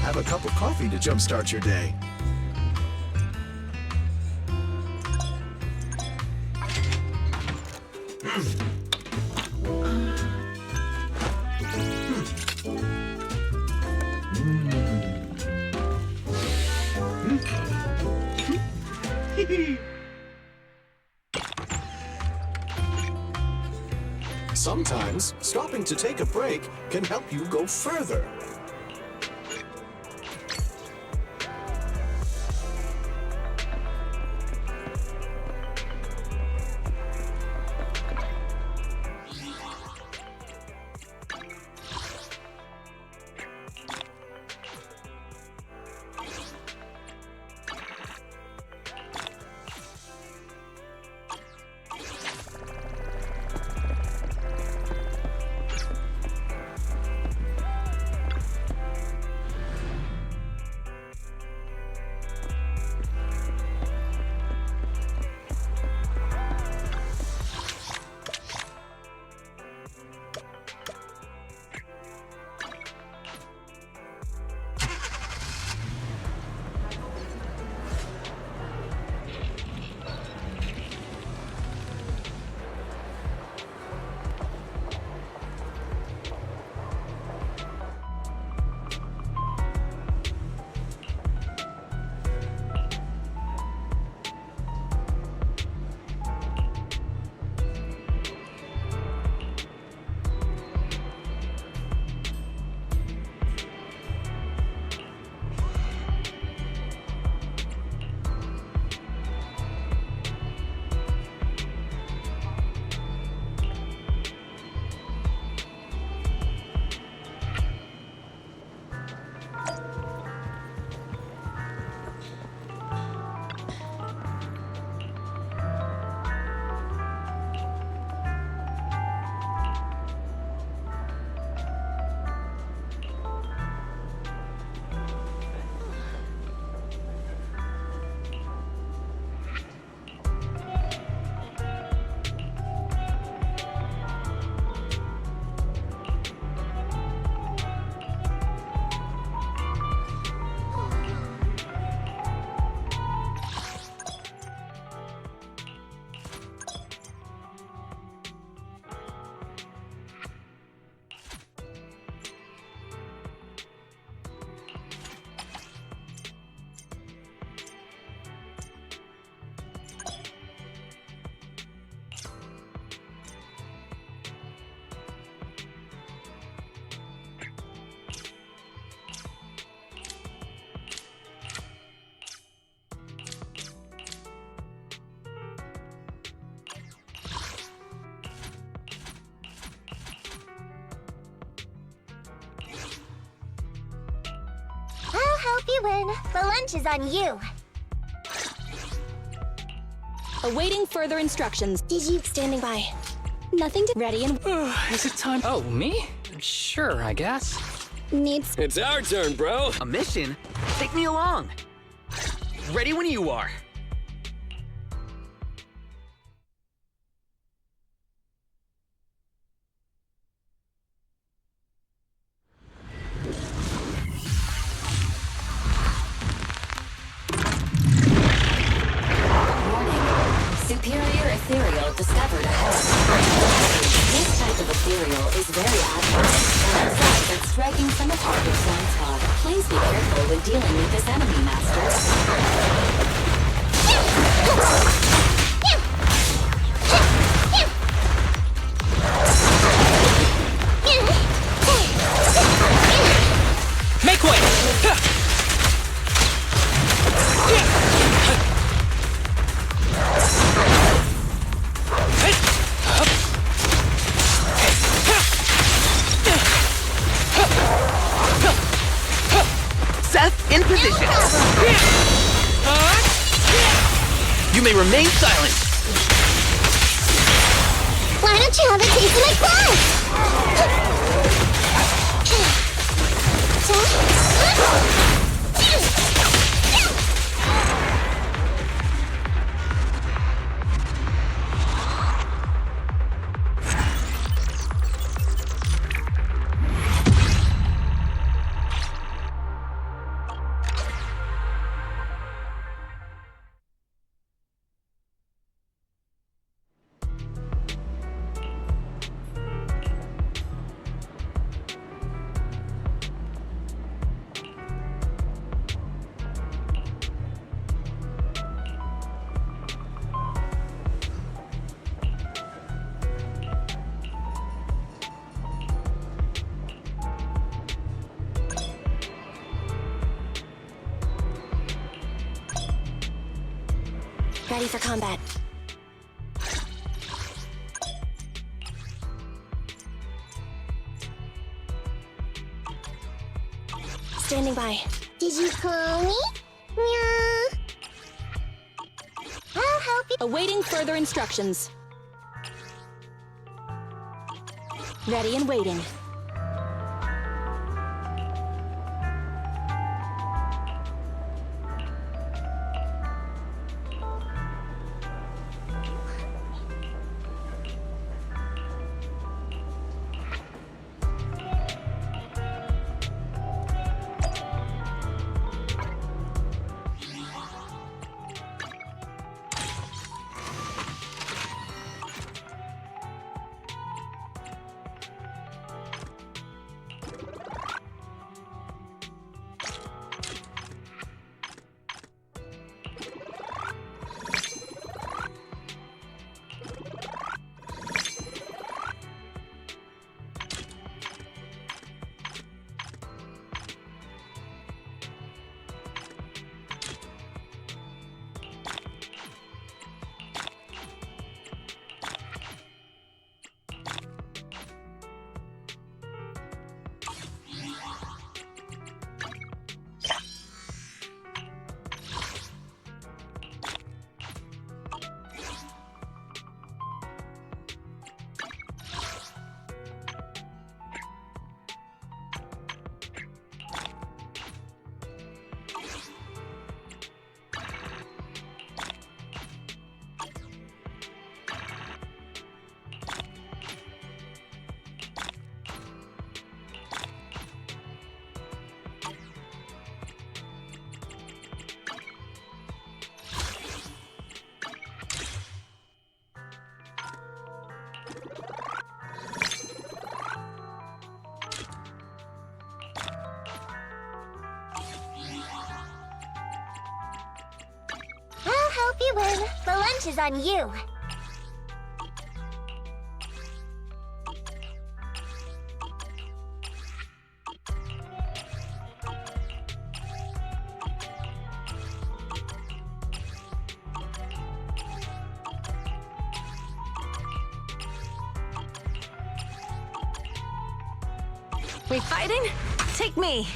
Have a cup of coffee to jumpstart your day. Sometimes, stopping to take a break can help you go further. Hope you win. The lunch is on you. Awaiting further instructions. Did standing by? Nothing to ready and Is it time? Oh, me? Sure, I guess. Needs. It's our turn, bro. A mission? Take me along. Ready when you are. Superior ethereal discovered ahead. This type of ethereal is very active and sucks at striking from a target's blind spot. Please be careful when dealing with this enemy, Master. Make way! Seth, in position. You may remain silent. Why don't you have a taste of my blood? Ready for combat. Standing by. Did you call me? Yeah. I'll help you. Awaiting further instructions. Ready and waiting. I'll help you win. The lunch is on you. We fighting? Take me.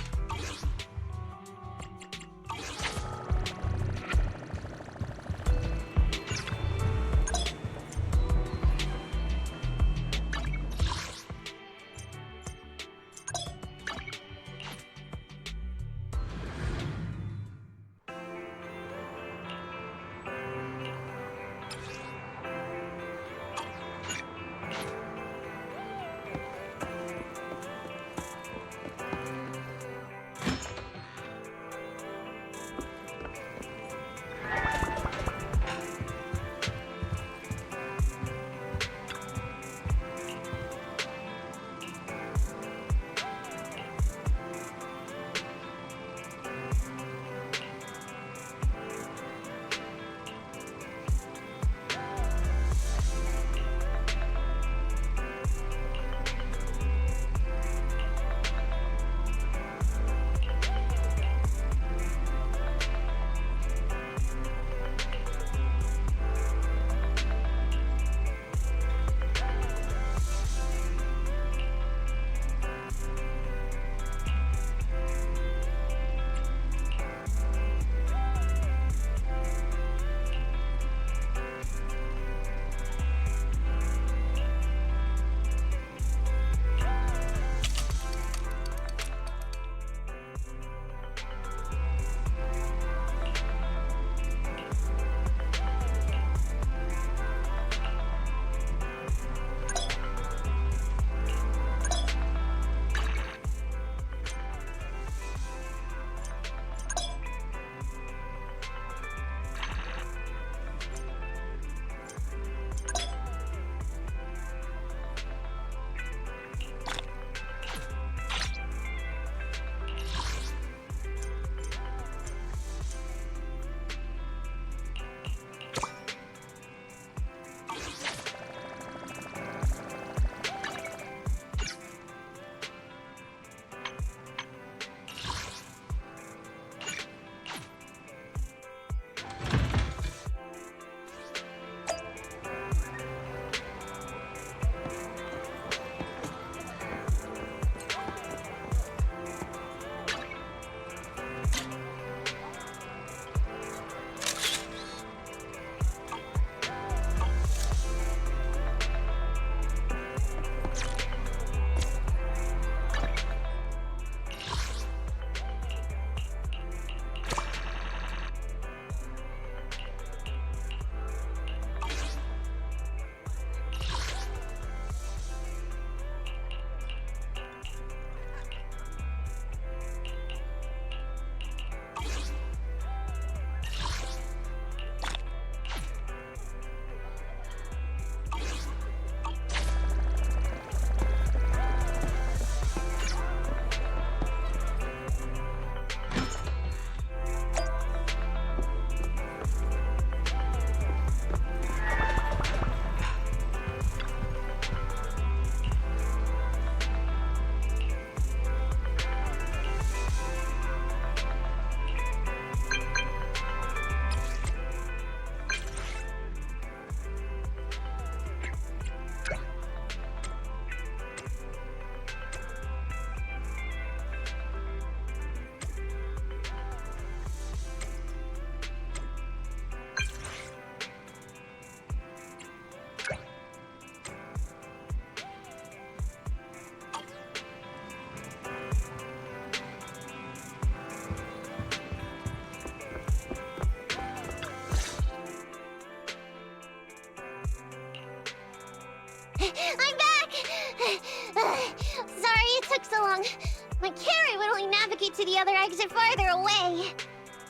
it to the other exit farther away.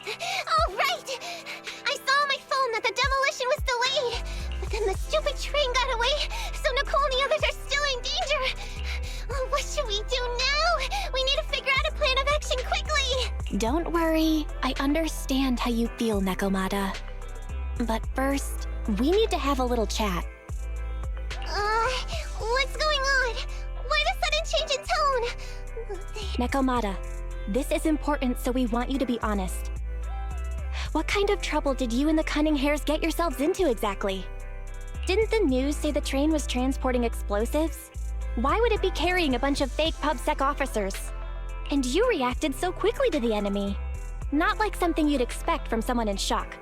Oh, right! I saw on my phone that the demolition was delayed. But then the stupid train got away, so Nicole and the others are still in danger. Oh, what should we do now? We need to figure out a plan of action quickly! Don't worry. I understand how you feel, Nekomata. But first, we need to have a little chat. What's going on? Why the sudden change in tone? Nekomata, this is important, so we want you to be honest. What kind of trouble did you and the Cunning Hares get yourselves into exactly? Didn't the news say the train was transporting explosives? Why would it be carrying a bunch of fake PubSec officers? And you reacted so quickly to the enemy. Not like something you'd expect from someone in shock.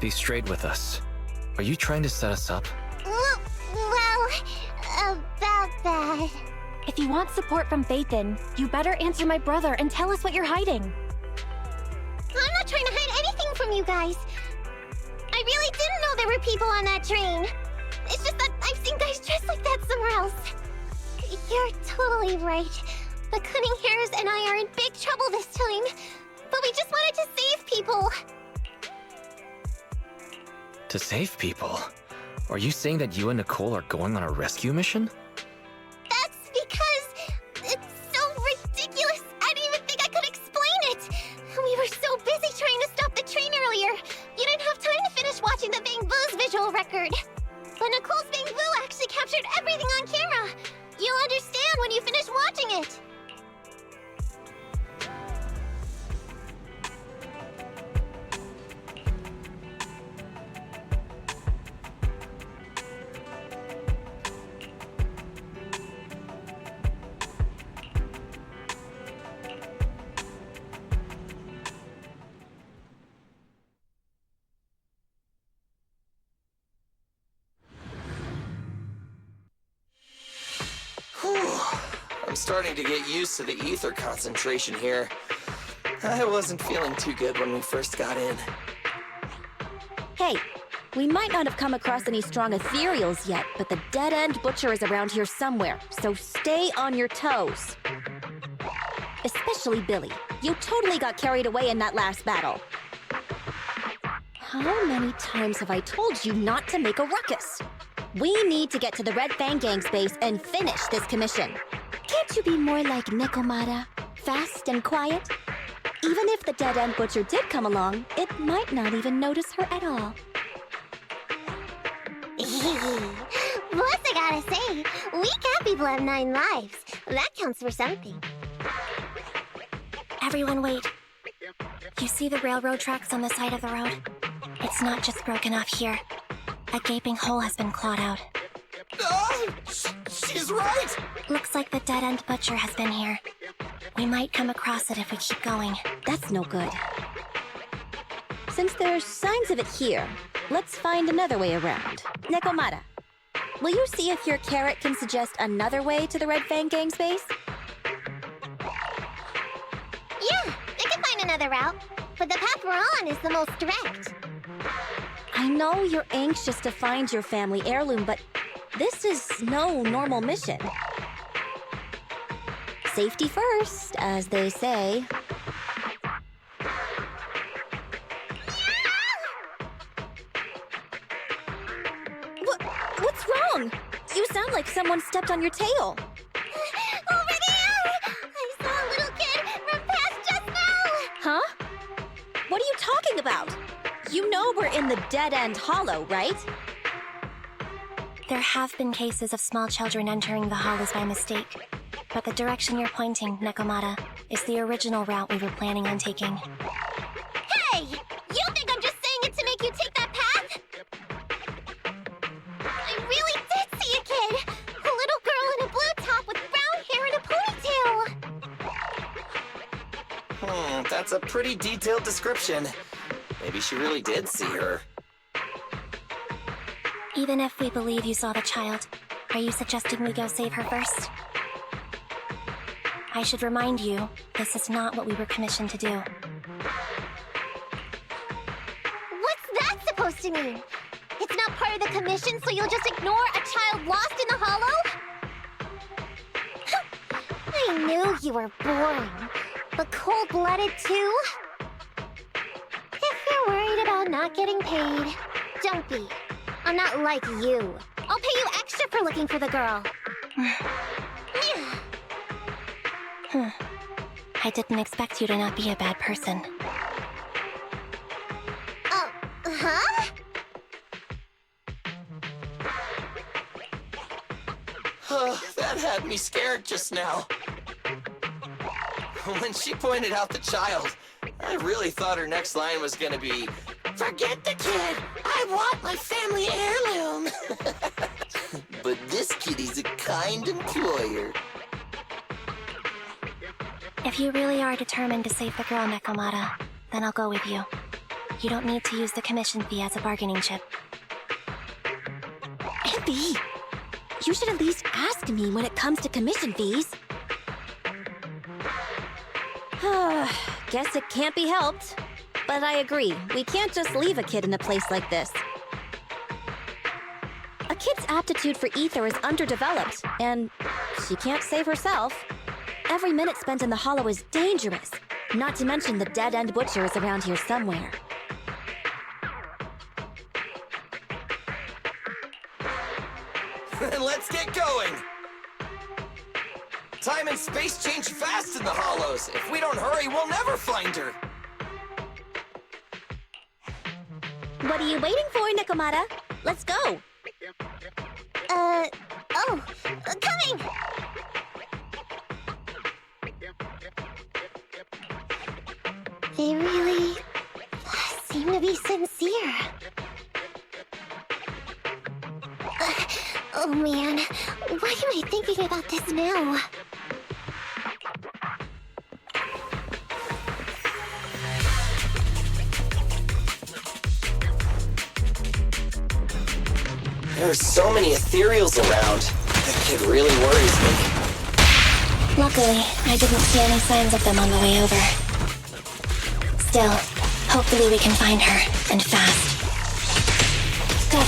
Be straight with us. Are you trying to set us up? Well, about that. If you want support from Phaethon, you better answer my brother and tell us what you're hiding. I'm not trying to hide anything from you guys. I really didn't know there were people on that train. It's just that I've seen guys dressed like that somewhere else. You're totally right. The Cunning Hares and I are in big trouble this time. But we just wanted to save people. To save people? Are you saying that you and Nicole are going on a rescue mission? That's because it's so ridiculous. I didn't even think I could explain it. We were so busy trying to stop the train earlier. You didn't have time to finish watching the Bang Boo's visual record. But Nicole's Bang Boo actually captured everything on camera. You'll understand when you finish watching it. I'm starting to get used to the ether concentration here. I wasn't feeling too good when we first got in. Hey, we might not have come across any strong ethereals yet, but the dead-end butcher is around here somewhere, so stay on your toes. Especially Billy. You totally got carried away in that last battle. How many times have I told you not to make a ruckus? We need to get to the Red Fang Gang's base and finish this commission. Can't you be more like Nekomata? Fast and quiet? Even if the dead-end butcher did come along, it might not even notice her at all. Plus, I gotta say, we cat people have 9 lives. That counts for something. Everyone wait. You see the railroad tracks on the side of the road? It's not just broken off here. A gaping hole has been clawed out. She's right! Looks like the dead-end butcher has been here. We might come across it if we keep going. That's no good. Since there's signs of it here, let's find another way around. Nekomata, will you see if your carrot can suggest another way to the Red Fang Gang's base? Yeah, I can find another route. But the path we're on is the most direct. I know you're anxious to find your family heirloom, but this is no normal mission. Safety first, as they say. What's wrong? You sound like someone stepped on your tail. Over there! I saw a little kid run past just now! Huh? What are you talking about? You know we're in the dead-end hollow, right? There have been cases of small children entering the hollows by mistake. But the direction you're pointing, Nekomata, is the original route we were planning on taking. Hey! You think I'm just saying it to make you take that path? I really did see a kid! A little girl in a blue top with brown hair and a ponytail! That's a pretty detailed description. Maybe she really did see her. Even if we believe you saw the child, are you suggesting we go save her first? I should remind you, this is not what we were commissioned to do. What's that supposed to mean? It's not part of the commission, so you'll just ignore a child lost in the hollow? I knew you were boring, but cold-blooded too? If you're worried about not getting paid, don't be. I'm not like you. I'll pay you extra for looking for the girl. I didn't expect you to not be a bad person. Oh, huh? That had me scared just now. When she pointed out the child, I really thought her next line was gonna be, "Forget the kid! I want my family heirloom!" But this kitty's a kind employer. If you really are determined to save the girl, Nekomata, then I'll go with you. You don't need to use the commission fee as a bargaining chip. Abby, you should at least ask me when it comes to commission fees. Guess it can't be helped. But I agree, we can't just leave a kid in a place like this. A kid's aptitude for ether is underdeveloped, and she can't save herself. Every minute spent in the hollow is dangerous, not to mention the dead-end butcher is around here somewhere. Let's get going! Time and space change fast in the hollows. If we don't hurry, we'll never find her. What are you waiting for, Nekomata? Let's go! Coming! They really seem to be sincere. Oh man, why am I thinking about this now? There are so many ethereals around. That kid really worries me. Luckily, I didn't see any signs of them on the way over. Still, hopefully we can find her, and fast. Good.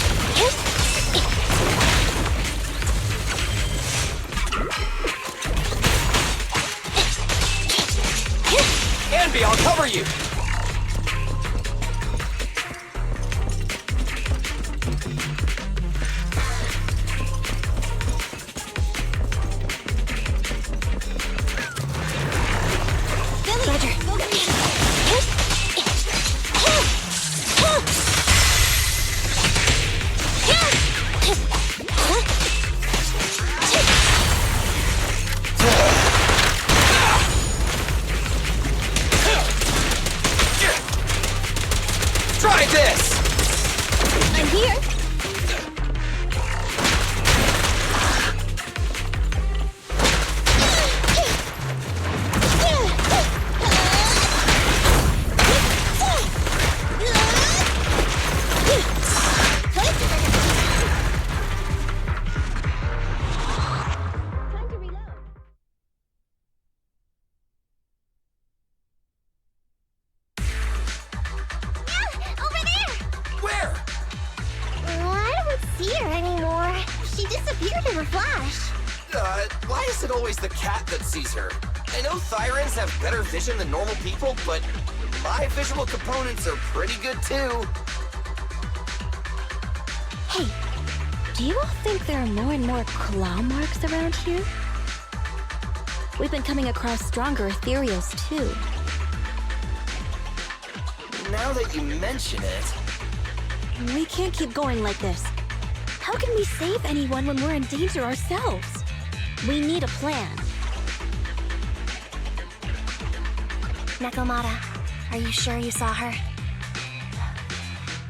Anby, I'll cover you! Try this! I'm here! Why is it always the cat that sees her? I know Thyrans have better vision than normal people, but my visual components are pretty good too. Hey, do you all think there are more and more claw marks around here? We've been coming across stronger ethereals too. Now that you mention it... We can't keep going like this. How can we save anyone when we're in danger ourselves? We need a plan. Nekomata, are you sure you saw her?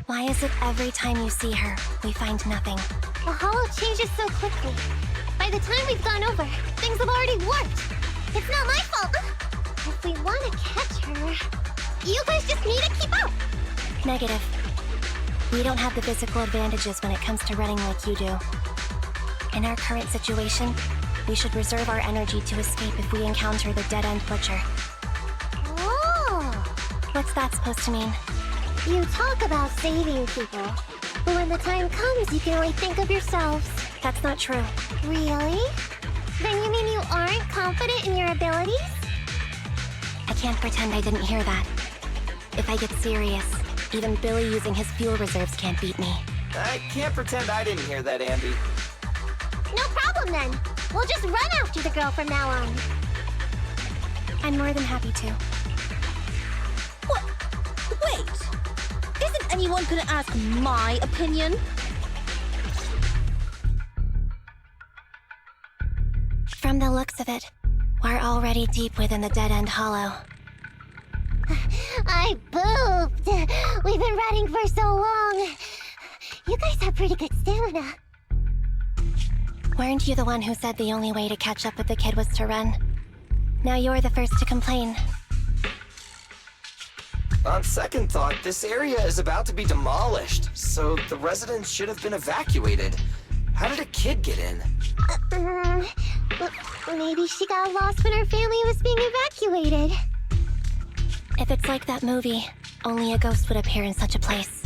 Why is it every time you see her, we find nothing? The hollow changes so quickly. By the time we've gone over, things have already warped. It's not my fault. If we want to catch her, you guys just need to keep up. Negative. We don't have the physical advantages when it comes to running like you do. In our current situation, we should reserve our energy to escape if we encounter the dead-end butcher. Oh! What's that supposed to mean? You talk about saving people, When the time comes, you can only think of yourselves. That's not true. Really? Then you mean you aren't confident in your abilities? I can't pretend I didn't hear that. If I get serious, even Billy using his fuel reserves can't beat me. I can't pretend I didn't hear that, Andy. No problem then. We'll just run after the girl from now on. I'm more than happy to. What? Wait! Isn't anyone gonna ask my opinion? From the looks of it, we're already deep within the dead-end hollow. I pooped. We've been running for so long. You guys have pretty good stamina. Weren't you the one who said the only way to catch up with the kid was to run? Now you're the first to complain. On second thought, this area is about to be demolished, so the residents should have been evacuated. How did a kid get in? Maybe she got lost when her family was being evacuated. If it's like that movie, only a ghost would appear in such a place.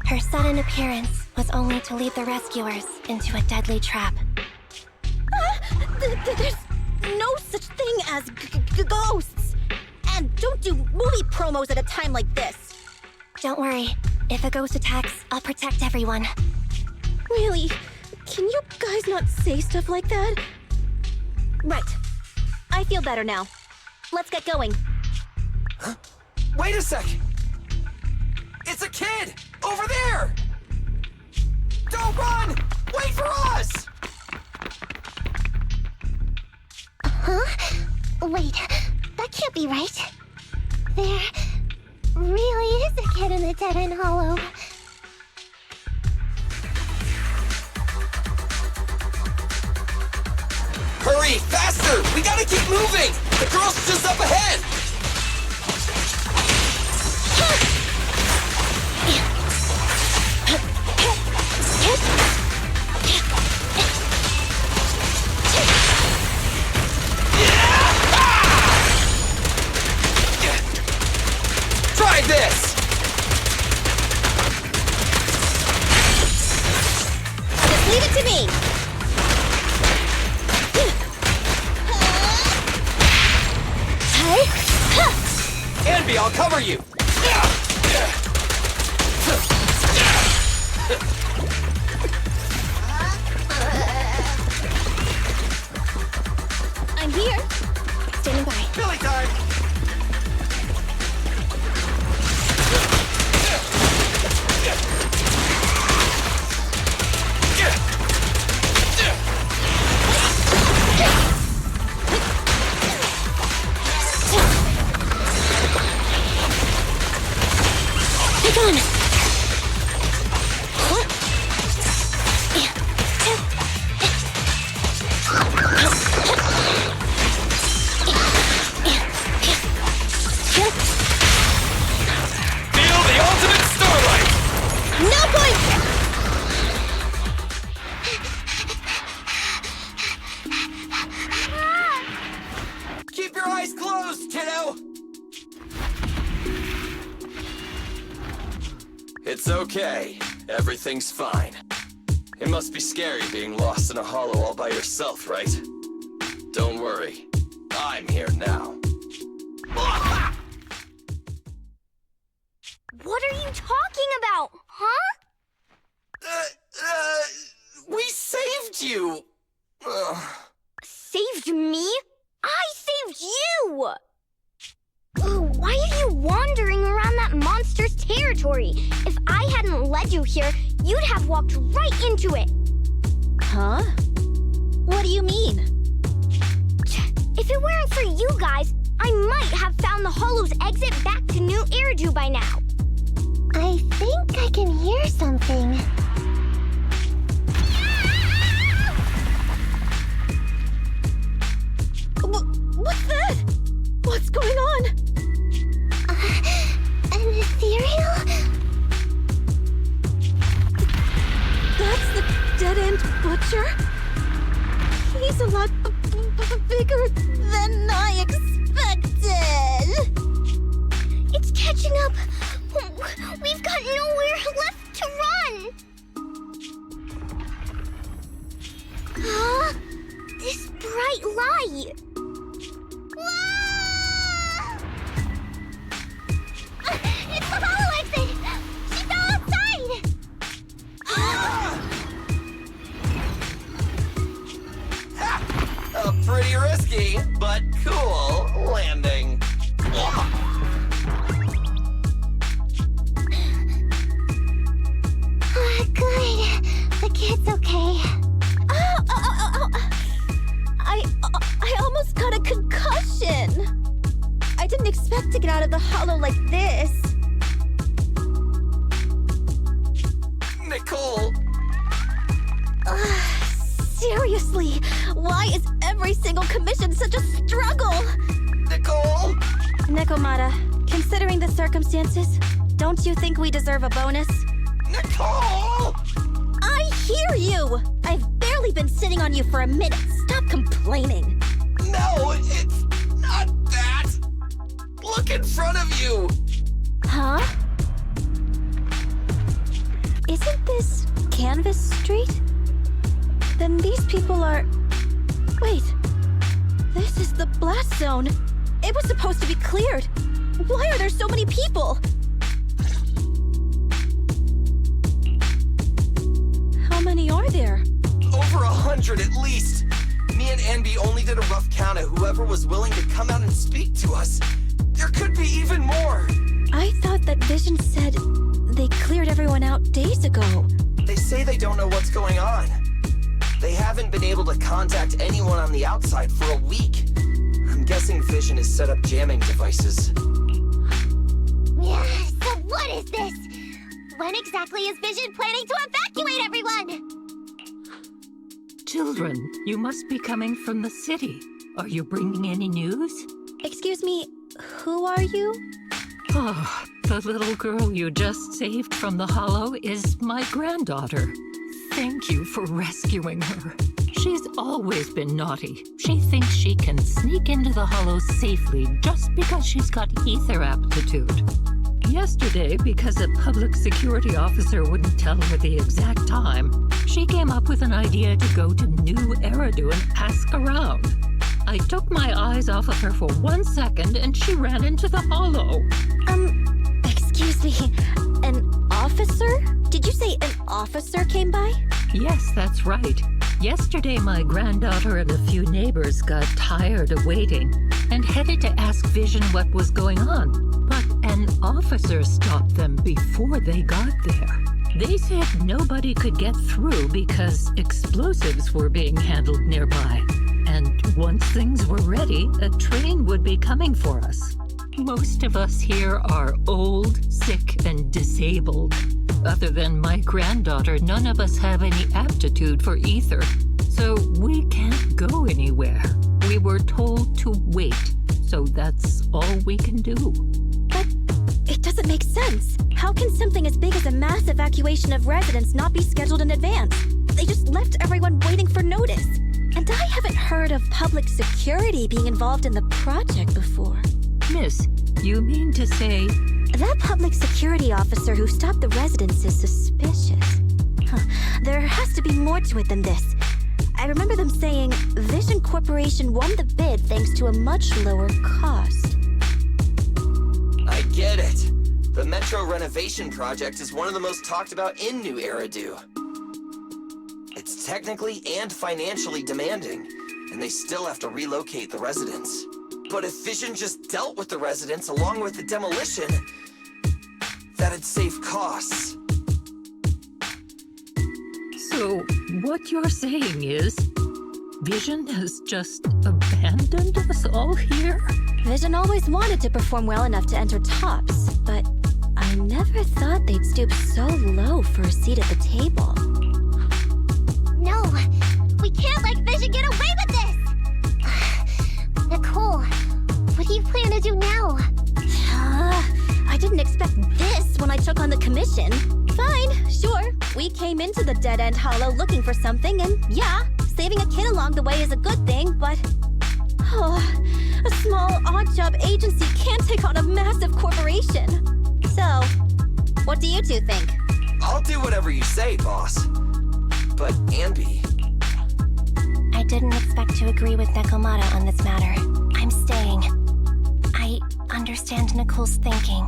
Her sudden appearance was only to lead the rescuers into a deadly trap. There's no such thing as ghosts! And don't do movie promos at a time like this! Don't worry. If a ghost attacks, I'll protect everyone. Really? Can you guys not say stuff like that? Right. I feel better now. Let's get going. Huh? Wait a sec! It's a kid! Over there! Don't run! Wait for us! Huh? Wait, that can't be right. There really is a kid in the dead-end hollow. Hurry! Faster! We gotta keep moving! The girl's just up ahead! Try this! Just leave it to me! Anby, I'll cover you! I'm here! Standing by. Billy time! Take on! Feel the ultimate starlight! No point! Keep your eyes closed, kiddo! It's okay. Everything's fine. It must be scary being lost in a hollow all by yourself, right? Don't worry. I'm here now. What are you talking about, huh? We saved you! Saved me? I saved you! Why are you wandering around that monster's territory? If I hadn't led you here, you'd have walked right into it. Huh? What do you mean? If it weren't for you guys, I might have found the hollow's exit back to New Eridu by now. I think I can hear something. What's that? What's going on? An ethereal? That's the dead-end butcher? He's a lot bigger than I expected. It's catching up. We've got nowhere left to run. This bright light! It's the hollow exit! She fell outside! A pretty risky, but cool landing. Good. The kid's okay. I almost got a concussion! I didn't expect to get out of the hollow like this. Nicole! Seriously, why is every single commission such a struggle? Nicole! Nekomata, considering the circumstances, don't you think we deserve a bonus? Nicole! I hear you! I've barely been sitting on you for a minute. Stop complaining. No, it's not that! Look in front of you! Huh? Isn't this Canvas Street? Then these people are... Wait. This is the blast zone. It was supposed to be cleared. Why are there so many people? How many are there? Over 100 at least! Me and Anby only did a rough count of whoever was willing to come out and speak to us. There could be even more! I thought that Vision said they cleared everyone out days ago. They say they don't know what's going on. They haven't been able to contact anyone on the outside for a week. I'm guessing Vision has set up jamming devices. So what is this? When exactly is Vision planning to evacuate everyone? Children, you must be coming from the city. Are you bringing any news? Excuse me, who are you? Oh, the little girl you just saved from the hollow is my granddaughter. Thank you for rescuing her. She's always been naughty. She thinks she can sneak into the hollow safely just because she's got ether aptitude. Yesterday, because a public security officer wouldn't tell her the exact time, she came up with an idea to go to New Eridu and ask around. I took my eyes off of her for 1 second and she ran into the hollow. Excuse me, an officer? Did you say an officer came by? Yes, that's right. Yesterday, my granddaughter and a few neighbors got tired of waiting and headed to ask Vision what was going on. But an officer stopped them before they got there. They said nobody could get through because explosives were being handled nearby. And once things were ready, a train would be coming for us. Most of us here are old, sick, and disabled. Other than my granddaughter, none of us have any aptitude for ether. So we can't go anywhere. We were told to wait. So that's all we can do. But it doesn't make sense. How can something as big as a mass evacuation of residents not be scheduled in advance? They just left everyone waiting for notice. And I haven't heard of public security being involved in the project before. Miss, you mean to say... That public security officer who stopped the residents is suspicious. There has to be more to it than this. I remember them saying Vision Corporation won the bid thanks to a much lower cost. I get it. The Metro renovation project is one of the most talked about in New Eridu. It's technically and financially demanding, and they still have to relocate the residents. But if Vision just dealt with the residents along with the demolition, that'd save costs. So, what you're saying is, Vision has just abandoned us all here? Vision always wanted to perform well enough to enter tops, but I never thought they'd stoop so low for a seat at the table. No, we can't let Vision get away with this! Nicole, what do you plan to do now? I didn't expect this when I took on the commission. Fine, sure. We came into the dead-end hollow looking for something, and yeah, saving a kid along the way is a good thing, but... a small, odd-job agency can't take on a massive corporation. So, what do you two think? I'll do whatever you say, boss. But Anby, didn't expect to agree with Nekomata on this matter. I'm staying. I understand Nicole's thinking,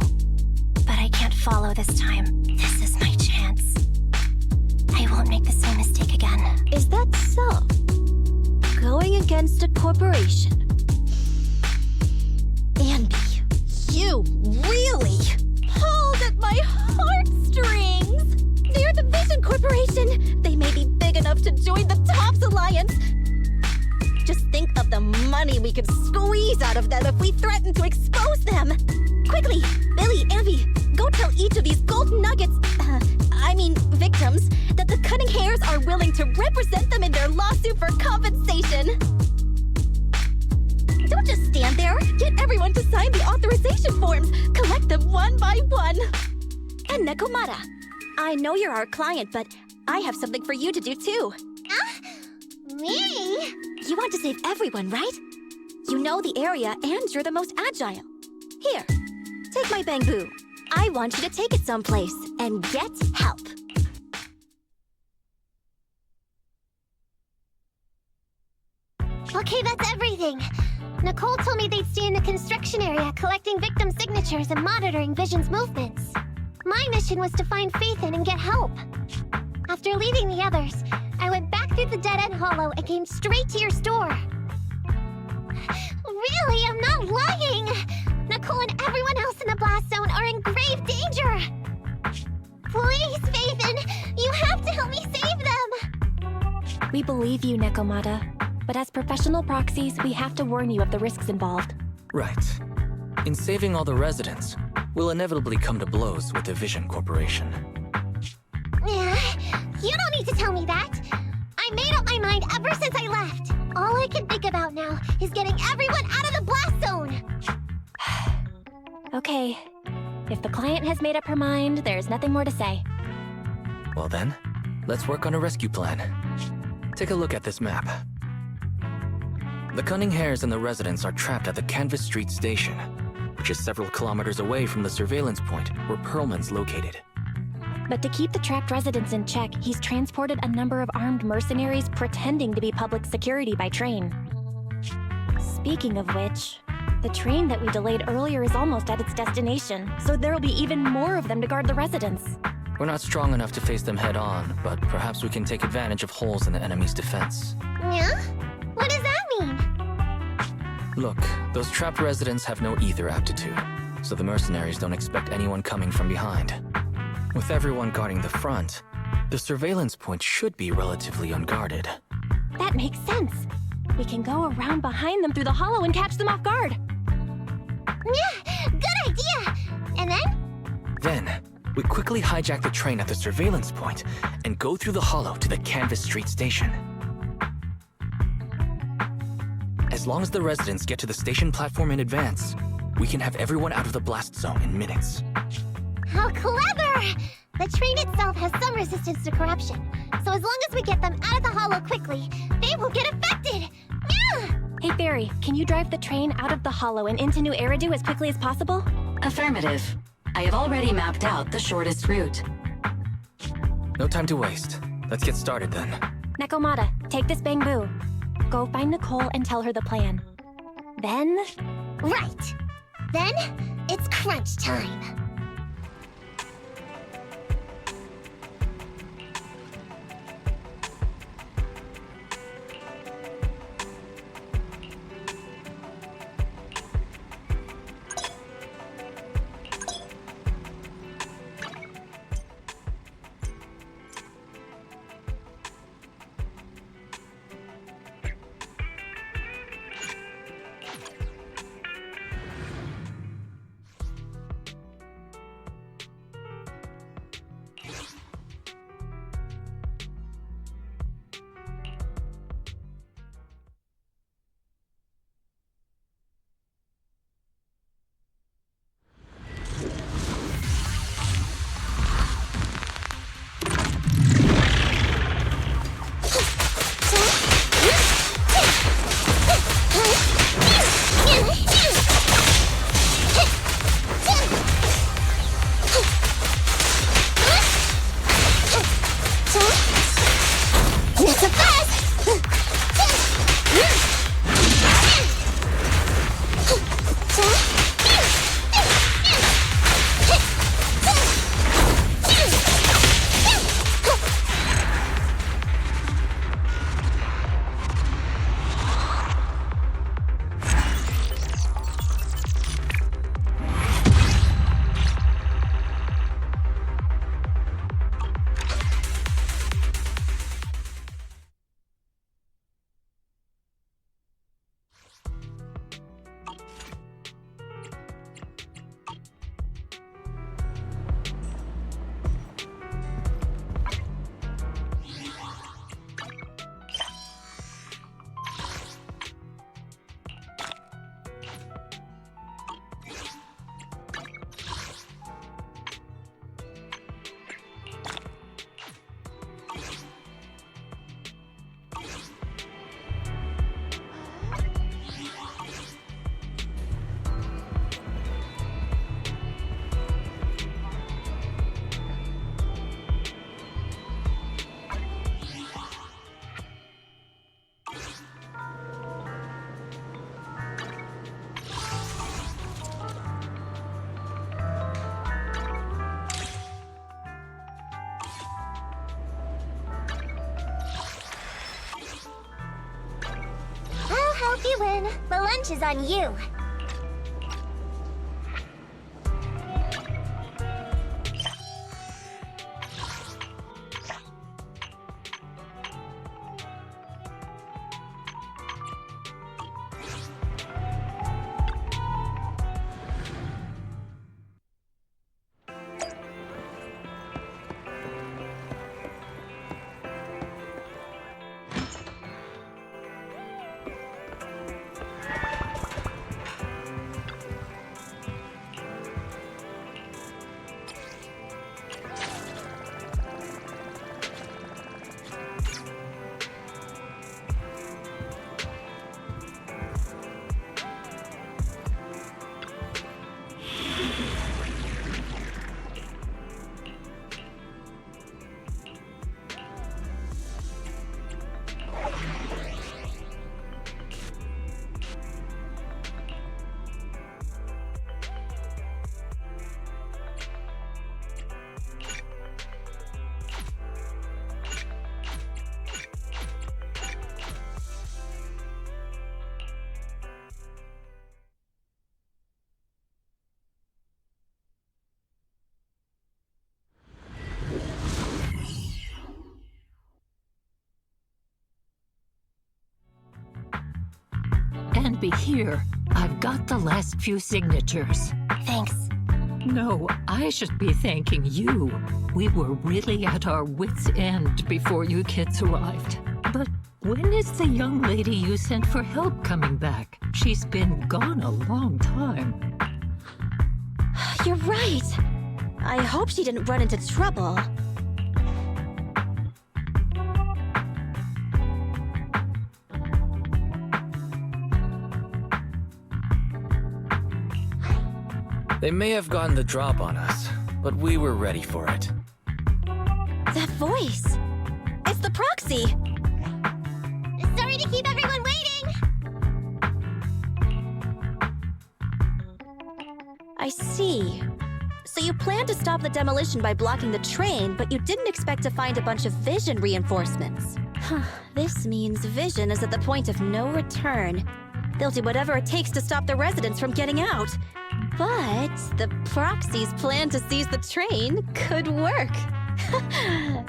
but I can't follow this time. This is my chance. I won't make the same mistake again. Is that so? Going against a corporation? Andy, you really pulled at my heartstrings! They're the Vision Corporation! They may be big enough to join the TOPS Alliance! Just think of the money we could squeeze out of them if we threaten to expose them! Quickly, Billy, Ambi, go tell each of these gold nuggets, victims, that the Cunning Hares are willing to represent them in their lawsuit for compensation! Don't just stand there! Get everyone to sign the authorization forms! Collect them one by one! And Nekomata, I know you're our client, but I have something for you to do too. Me? You want to save everyone, right? You know the area and you're the most agile. Here, take my bamboo. I want you to take it someplace and get help. Okay, that's everything. Nicole told me they'd stay in the construction area, collecting victim signatures and monitoring Vision's movements. My mission was to find Faithin and get help. After leaving the others, I went back through the dead-end hollow and came straight to your store. Really, I'm not lying! Nicole and everyone else in the blast zone are in grave danger! Please, Faithin, you have to help me save them! We believe you, Nekomata. But as professional proxies, we have to warn you of the risks involved. Right. In saving all the residents, we'll inevitably come to blows with the Vision Corporation. You don't need to tell me that! I made up my mind ever since I left! All I can think about now is getting everyone out of the blast zone! Okay. If the client has made up her mind, there's nothing more to say. Well then, let's work on a rescue plan. Take a look at this map. The Cunning Hares and the residents are trapped at the Canvas Street station, which is several kilometers away from the surveillance point where Perlman's located. But to keep the trapped residents in check, he's transported a number of armed mercenaries pretending to be public security by train. Speaking of which, the train that we delayed earlier is almost at its destination, so there'll be even more of them to guard the residents. We're not strong enough to face them head on, but perhaps we can take advantage of holes in the enemy's defense. Yeah? What does that mean? Look, those trapped residents have no ether aptitude, so the mercenaries don't expect anyone coming from behind. With everyone guarding the front, the surveillance point should be relatively unguarded. That makes sense. We can go around behind them through the hollow and catch them off guard. Yeah, good idea! And then? Then, we quickly hijack the train at the surveillance point and go through the hollow to the Canvas Street station. As long as the residents get to the station platform in advance, we can have everyone out of the blast zone in minutes. How clever! The train itself has some resistance to corruption, so as long as we get them out of the hollow quickly, they won't get affected! Yeah! Hey Barry, can you drive the train out of the hollow and into New Eridu as quickly as possible? Affirmative. I have already mapped out the shortest route. No time to waste. Let's get started then. Nekomata, take this bamboo. Go find Nicole and tell her the plan. Then... Right! Then, it's crunch time! You win. The lunch is on you. And be here. I've got the last few signatures. Thanks. No, I should be thanking you. We were really at our wits' end before you kids arrived. But when is the young lady you sent for help coming back? She's been gone a long time. You're right. I hope she didn't run into trouble. They may have gotten the drop on us, but we were ready for it. That voice! It's the proxy! Sorry to keep everyone waiting! I see. So you planned to stop the demolition by blocking the train, but you didn't expect to find a bunch of vision reinforcements. This means vision is at the point of no return. They'll do whatever it takes to stop the residents from getting out. But the proxy's plan to seize the train could work.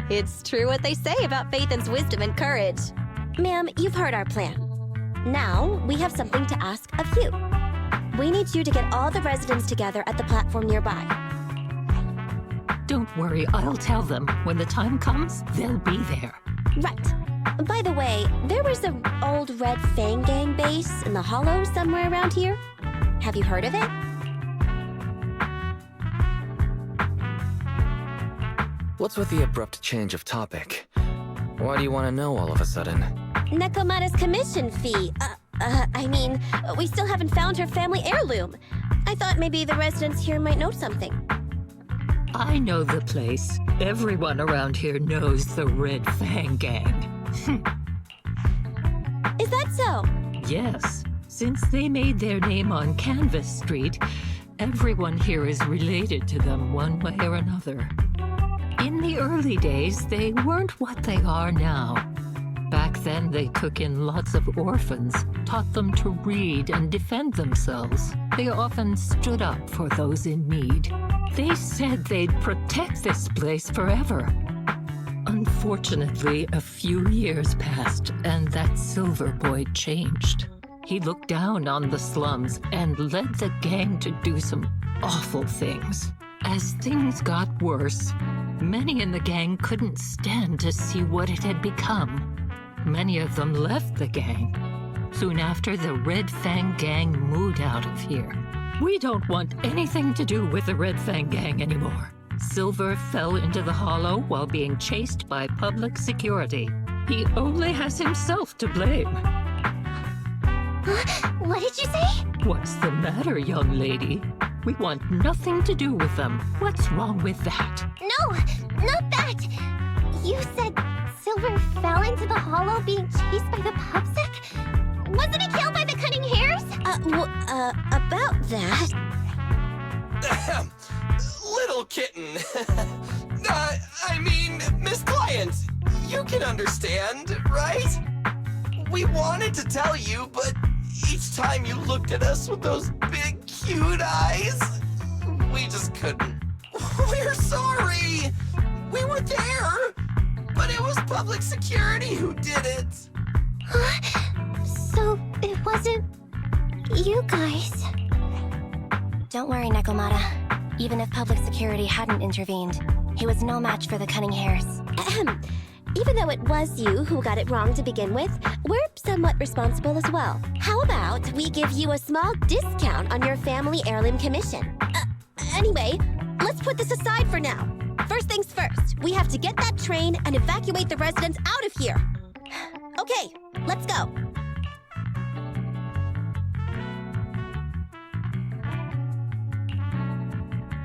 It's true what they say about Phaethon's wisdom and courage. Ma'am, you've heard our plan. Now, we have something to ask of you. We need you to get all the residents together at the platform nearby. Don't worry, I'll tell them. When the time comes, they'll be there. Right. By the way, there was an old Red Fang Gang base in the Hollow somewhere around here. Have you heard of it? What's with the abrupt change of topic? Why do you want to know all of a sudden? Nekomata's commission fee. We still haven't found her family heirloom. I thought maybe the residents here might know something. I know the place. Everyone around here knows the Red Fang Gang. Is that so? Yes. Since they made their name on Canvas Street, everyone here is related to them one way or another. In the early days, they weren't what they are now. Back then, they took in lots of orphans, taught them to read and defend themselves. They often stood up for those in need. They said they'd protect this place forever. Unfortunately, a few years passed, and that Silver Boy changed. He looked down on the slums and led the gang to do some awful things. As things got worse, many in the gang couldn't stand to see what it had become. Many of them left the gang. Soon after, the Red Fang Gang moved out of here. We don't want anything to do with the Red Fang Gang anymore. Silver fell into the Hollow while being chased by public security. He only has himself to blame. What did you say? What's the matter, young lady? We want nothing to do with them. What's wrong with that? No, not that! You said Silver fell into the Hollow being chased by the pubsec? Wasn't he killed by the cunning hares? About that... Little kitten. Miss Client, you can understand, right? We wanted to tell you, but each time you looked at us with those big, cute eyes. We just couldn't. We're sorry. We were there, but it was public security who did it. So it wasn't you guys. Don't worry, Nekomata. Even if public security hadn't intervened, he was no match for the cunning hares. Even though it was you who got it wrong to begin with, we're somewhat responsible as well. How about we give you a small discount on your family heirloom commission? Anyway, let's put this aside for now. First things first, we have to get that train and evacuate the residents out of here. Okay, let's go.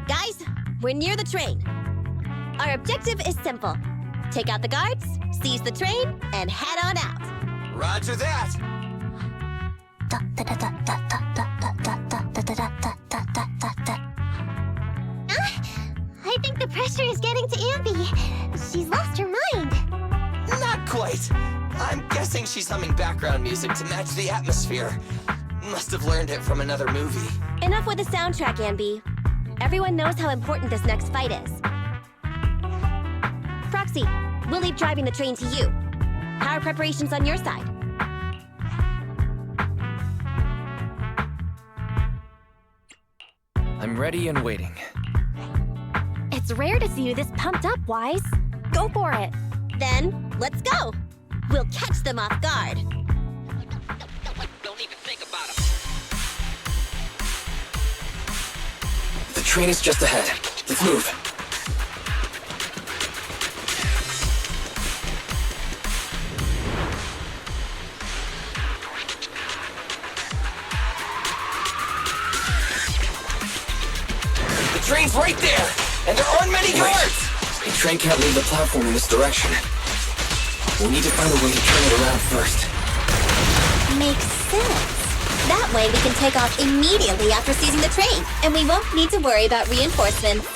Guys, we're near the train. Our objective is simple. Take out the guards, seize the train, and head on out. Roger that. I think the pressure is getting to Ambi. She's lost her mind. Not quite. I'm guessing she's humming background music to match the atmosphere. Must have learned it from another movie. Enough with the soundtrack, Anby. Everyone knows how important this next fight is. Proxy, we'll leave driving the train to you. How are preparations on your side? I'm ready and waiting. It's rare to see you this pumped up, Wise. Go for it. Then, let's go. We'll catch them off guard. Don't even think about it. The train is just ahead. Let's move. The train's right there, and there aren't many guards. The train can't leave the platform in this direction. We'll need to find a way to turn it around first. Makes sense. That way we can take off immediately after seizing the train, and we won't need to worry about reinforcements.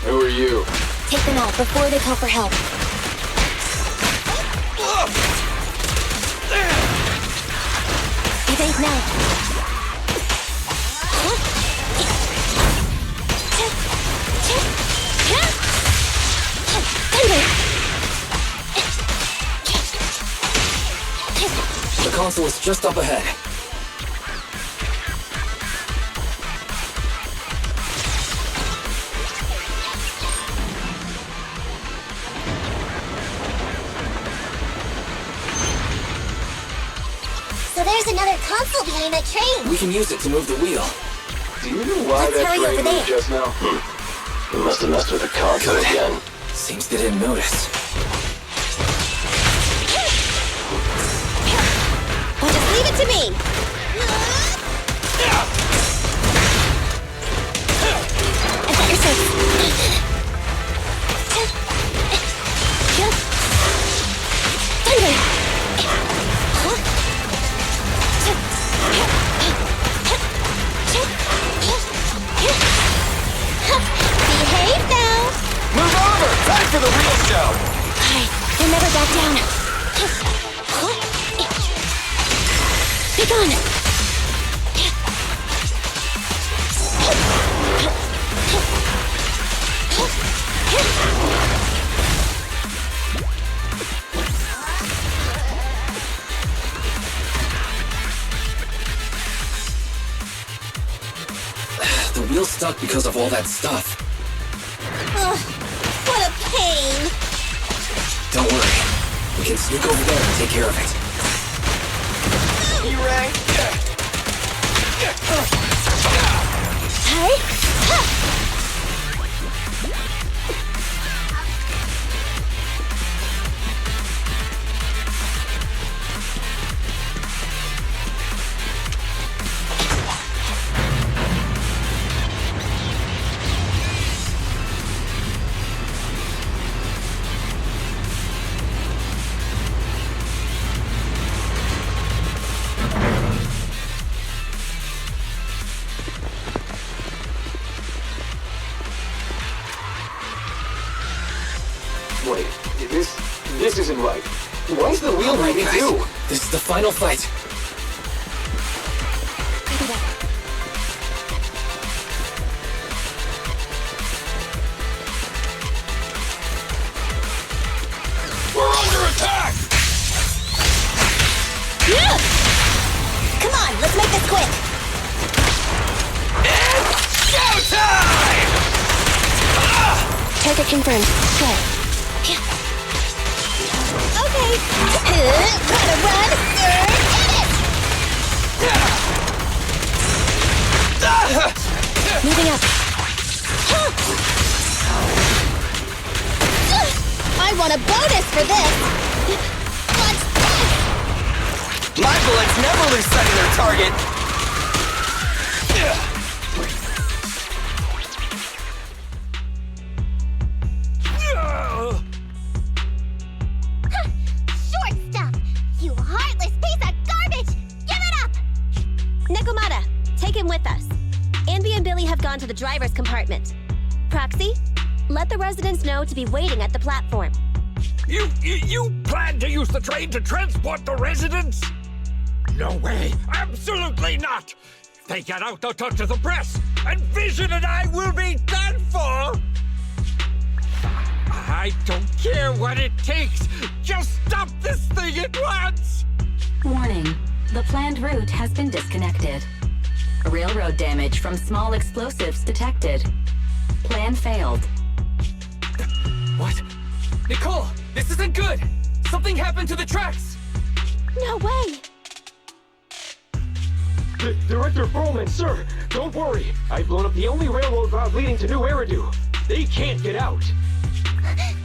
Who are you? Take them out before they call for help. Evade now. The console is just up ahead. So there's another console behind that train. We can use it to move the wheel. Do you know why Let's that hurry train over there. moved just now? You must have messed with the console Good. again. Seems they didn't notice. Well, just leave it to me. I got your six. Behave now. Move over! Time for the real show! Alright, they'll never back down. Be gone! The wheel's stuck because of all that stuff. Ugh, what a pain. Don't worry. We can sneak over there and take care of it. E-Ray! This isn't right. Why is the wheel moving too? This is the final fight. We're under attack! Come on, let's make this quick. Showtime! Target confirmed. Go. Okay. Gotta run. Get it! Moving up. I want a bonus for this. What's this? My bullets never lose sight of their target. Short stuff! You heartless piece of garbage! Give it up! Nekomata, take him with us. Anby and Billy have gone to the driver's compartment. Proxy, let the residents know to be waiting at the platform. You plan to use the train to transport the residents? No way! Absolutely not! If they get out, they'll talk to the press, and Vision and I will be done for! I don't care what it takes! Just stop this thing at once! Warning. The planned route has been disconnected. Railroad damage from small explosives detected. Plan failed. What? Nicole, this isn't good! Something happened to the tracks! No way. Director Perlman, sir, don't worry. I've blown up the only railroad route leading to New Eridu. They can't get out.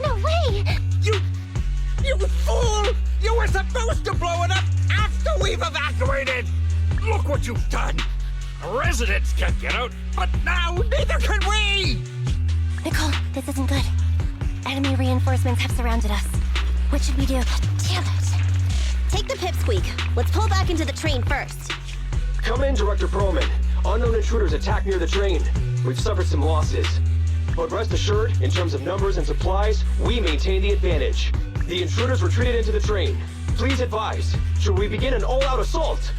No way! You fool! You were supposed to blow it up after we've evacuated! Look what you've done! Residents can't get out, but now neither can we! Nicole, this isn't good. Enemy reinforcements have surrounded us. What should we do? Damn it. Take the pipsqueak. Let's pull back into the train first. Come in, Director Perlman. Unknown intruders attacked near the train. We've suffered some losses. But rest assured, in terms of numbers and supplies, we maintain the advantage. The intruders retreated into the train. Please advise, should we begin an all-out assault?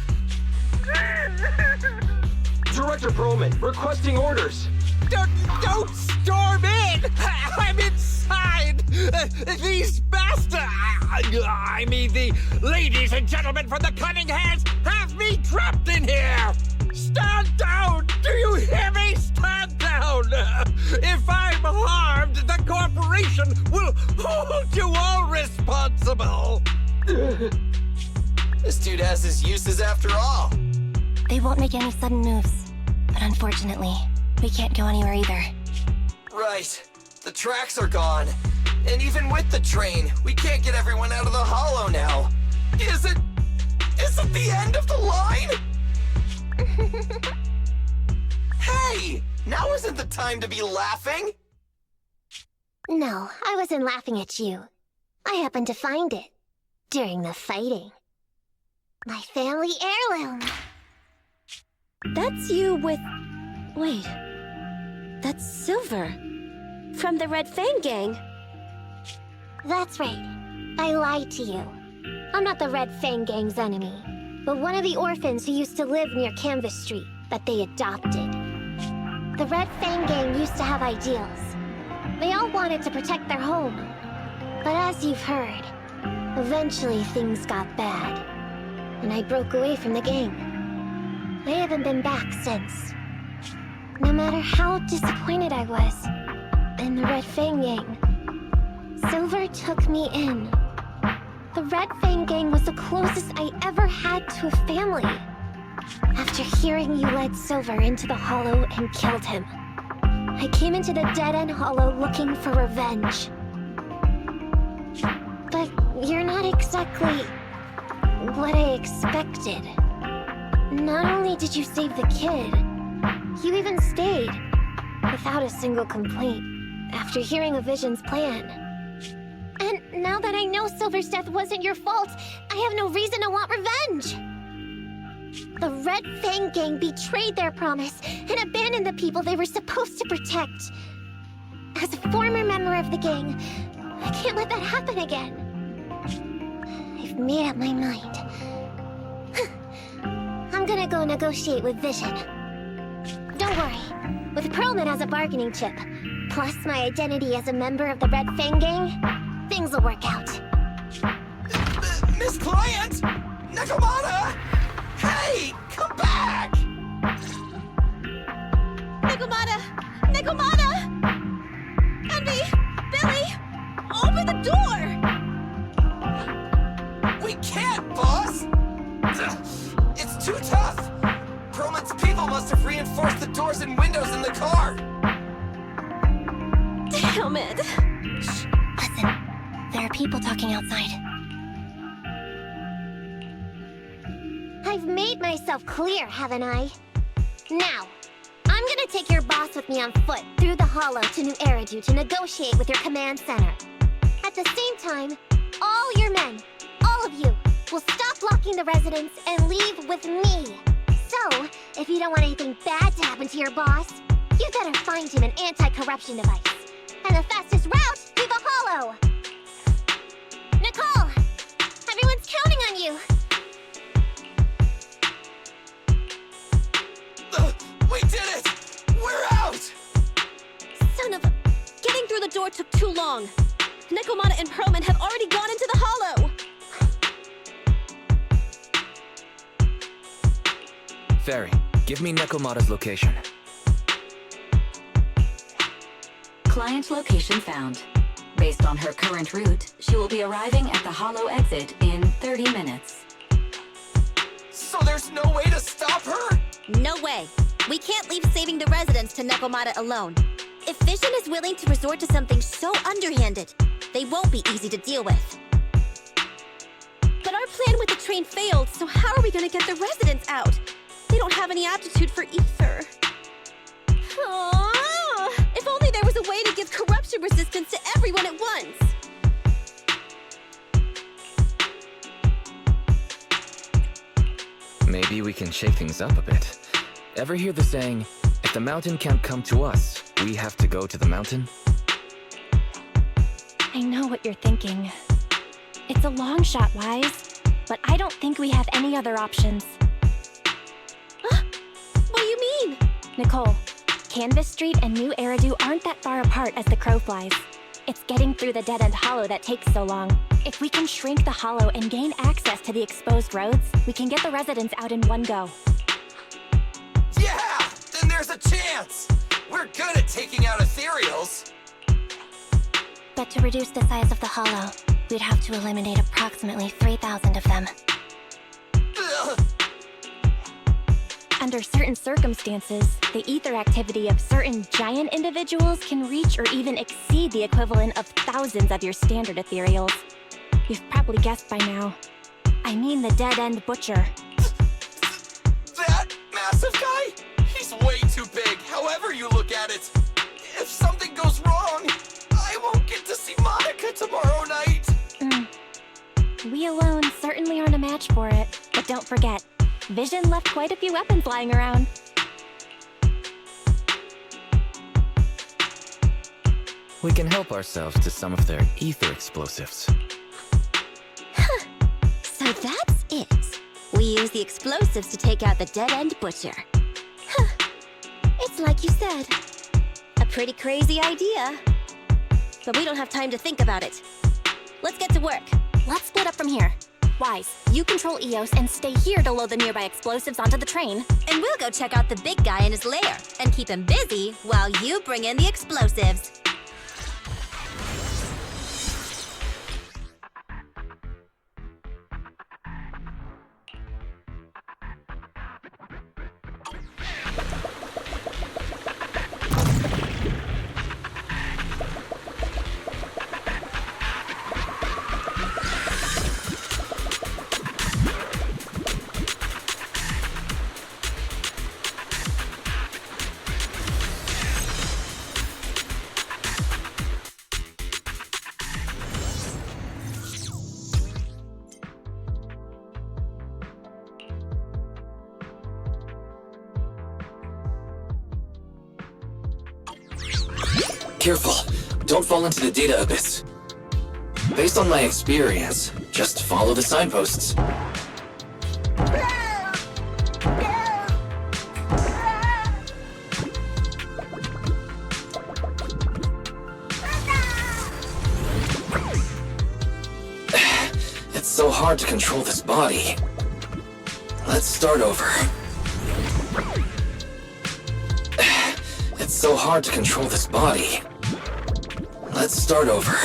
Director Perlman, requesting orders. Don't storm in! I'm inside! These bastards! I mean, the ladies and gentlemen from the Cunning Hands have me trapped in here! Stand down! Do you hear me? Stand down! If I'm harmed, the corporation will hold you all responsible! This dude has his uses after all. They won't make any sudden moves. But unfortunately, we can't go anywhere either. Right. The tracks are gone. And even with the train, we can't get everyone out of the hollow now. Is it the end of the line? Hey! Now isn't the time to be laughing! No, I wasn't laughing at you. I happened to find it. During the fighting. My family heirloom. That's you with... Wait. That's Silver. From the Red Fang Gang. That's right. I lied to you. I'm not the Red Fang Gang's enemy, but one of the orphans who used to live near Canvas Street that they adopted. The Red Fang Gang used to have ideals. They all wanted to protect their home. But as you've heard, eventually things got bad, and I broke away from the gang. I haven't been back since. No matter how disappointed I was in the Red Fang Gang, Silver took me in. The Red Fang Gang was the closest I ever had to a family. After hearing you led Silver into the Hollow and killed him, I came into the dead-end Hollow looking for revenge. But you're not exactly what I expected. Not only did you save the kid, you even stayed, without a single complaint, after hearing of Vision's plan. And now that I know Silver's death wasn't your fault, I have no reason to want revenge! The Red Fang Gang betrayed their promise and abandoned the people they were supposed to protect. As a former member of the gang, I can't let that happen again. I've made up my mind. I'm gonna go negotiate with Vision. Don't worry. With Pearlman as a bargaining chip, plus my identity as a member of the Red Fang Gang, things will work out. Miss Client! Nakamata! Hey! Come back! Nekomata! Nekomata! Envy! Billy! Open the door! We can't, boss! It's too tough! Perlman's people must have reinforced the doors and windows in the car! Damn it! Shh! Listen. There are people talking outside. I've made myself clear, haven't I? Now, I'm gonna take your boss with me on foot through the hollow to New Eridu to negotiate with your command center. At the same time, all your men, all of you, will stop blocking the residents and leave with me. So, if you don't want anything bad to happen to your boss, you better find him an anti-corruption device. And the fastest route to the hollow! Nicole! Everyone's counting on you! We did it! We're out! Son of a... Getting through the door took too long. Nekomata and Pearlman have already gone into the hollow! Fairy, give me Nekomata's location. Client location found. Based on her current route, she will be arriving at the hollow exit in 30 minutes. So there's no way to stop her? No way. We can't leave saving the residents to Nekomata alone. If Vision is willing to resort to something so underhanded, they won't be easy to deal with. But our plan with the train failed, so how are we gonna get the residents out? They don't have any aptitude for ether. Aww. If only there was a way to give corruption resistance to everyone at once. Maybe we can shake things up a bit. Ever hear the saying, if the mountain can't come to us, we have to go to the mountain? I know what you're thinking. It's a long shot, Wise, but I don't think we have any other options. What do you mean? Nicole, Canvas Street and New Eridu aren't that far apart as the crow flies. It's getting through the dead-end hollow that takes so long. If we can shrink the hollow and gain access to the exposed roads, we can get the residents out in one go. Yeah! Then there's a chance! We're good at taking out ethereals! But to reduce the size of the hollow, we'd have to eliminate approximately 3,000 of them. Ugh. Under certain circumstances, the ether activity of certain giant individuals can reach or even exceed the equivalent of thousands of your standard ethereals. You've probably guessed by now. I mean the dead-end butcher. That massive guy? He's way too big, however you look at it. If something goes wrong, I won't get to see Monica tomorrow night. We alone certainly aren't a match for it. But don't forget, Vision left quite a few weapons lying around. We can help ourselves to some of their ether explosives. So that's it. We use the explosives to take out the dead-end butcher. It's like you said. A pretty crazy idea. But we don't have time to think about it. Let's get to work. Let's split up from here. Wise, you control Eos and stay here to load the nearby explosives onto the train. And we'll go check out the big guy in his lair and keep him busy while you bring in the explosives. Careful! Don't fall into the data abyss. Based on my experience, just follow the signposts. It's so hard to control this body. Let's start over. It's so hard to control this body. Let's start over.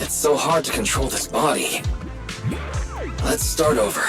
It's so hard to control this body. Let's start over.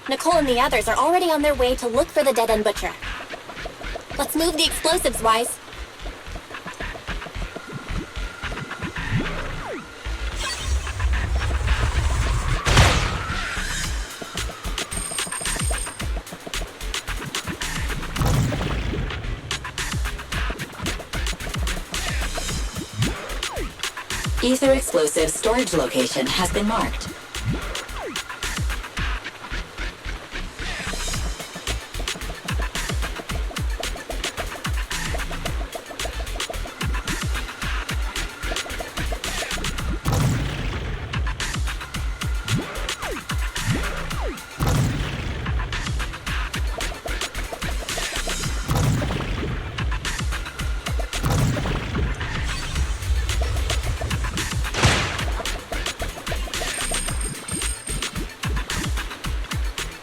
Nicole and the others are already on their way to look for the dead-end butcher. Let's move the explosives, Wise. Ether explosive storage location has been marked.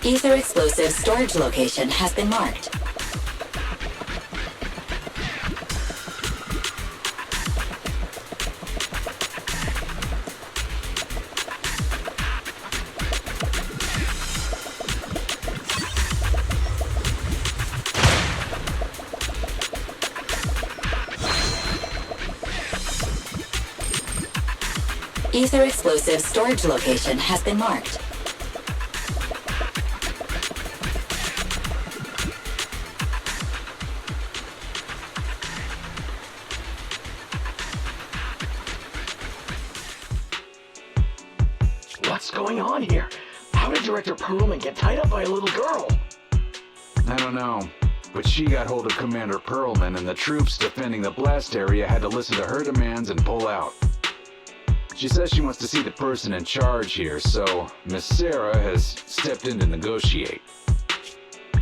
Ether explosive storage location has been marked. Ether explosive storage location has been marked. What's going on here? How did Director Perlman get tied up by a little girl? I don't know, but she got hold of Commander Perlman, and the troops defending the blast area had to listen to her demands and pull out. She says she wants to see the person in charge here, so Miss Sarah has stepped in to negotiate.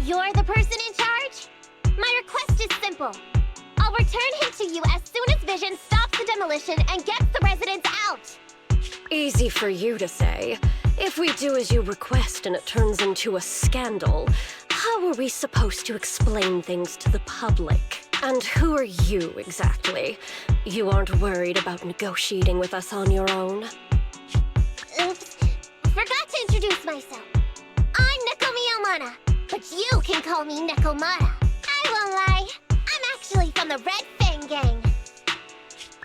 You're the person in charge? My request is simple. I'll return him to you as soon as Vision stops the demolition and gets the residents out. Easy for you to say. If we do as you request and it turns into a scandal, how are we supposed to explain things to the public? And who are you, exactly? You aren't worried about negotiating with us on your own? Oops. Forgot to introduce myself. I'm Neko Miyamata, but you can call me Nekomata. I won't lie. I'm actually from the Red Fang Gang.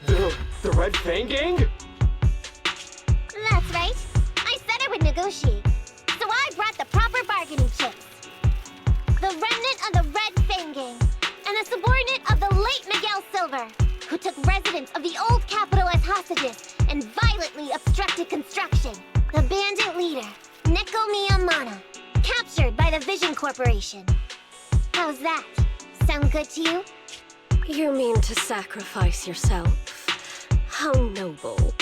The Red Fang Gang? That's right. I said I would negotiate, so I brought the proper bargaining chips. The remnant of the Red Fang Gang, and a subordinate of the late Miguel Silver, who took residents of the old capital as hostages and violently obstructed construction. The bandit leader, Neko Miyamata, captured by the Vision Corporation. How's that? Sound good to you? You mean to sacrifice yourself? How noble.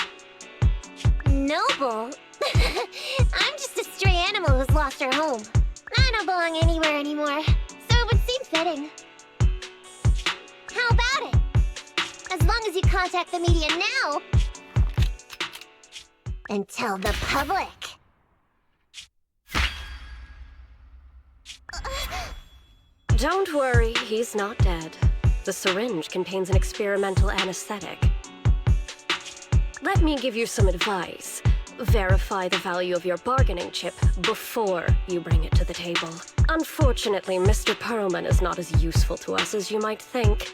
Noble? I'm just a stray animal who's lost her home. I don't belong anywhere anymore, so it would seem fitting. How about it? As long as you contact the media now and tell the public. Don't worry, he's not dead. The syringe contains an experimental anesthetic. Let me give you some advice. Verify the value of your bargaining chip before you bring it to the table. Unfortunately, Mr. Perlman is not as useful to us as you might think.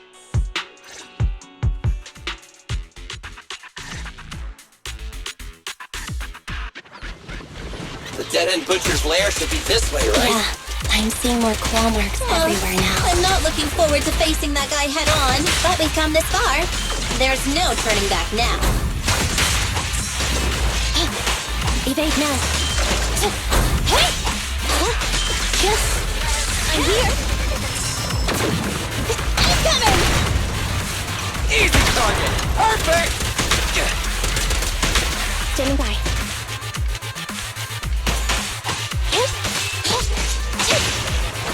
The dead-end butcher's lair should be this way, right? Yeah, I'm seeing more claw marks everywhere now. I'm not looking forward to facing that guy head-on, but we've come this far. There's no turning back now. Evade now. Hey! I'm here. I'm coming! Easy target! Perfect! Standing by.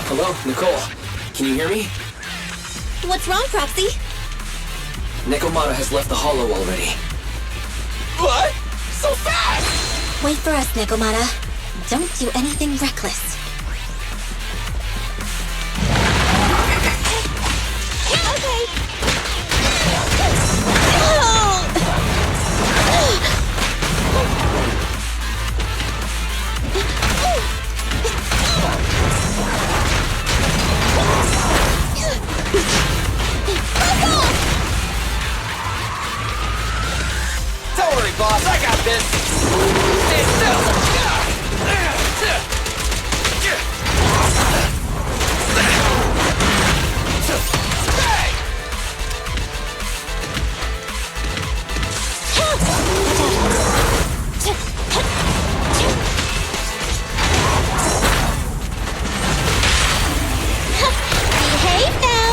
Hello, Nicole. Can you hear me? What's wrong, Proxy? Nekomata has left the hollow already. What? So fast! Wait for us, Nekomata. Don't do anything reckless. Okay. Don't worry, boss. I got this. Stay still. Behave now.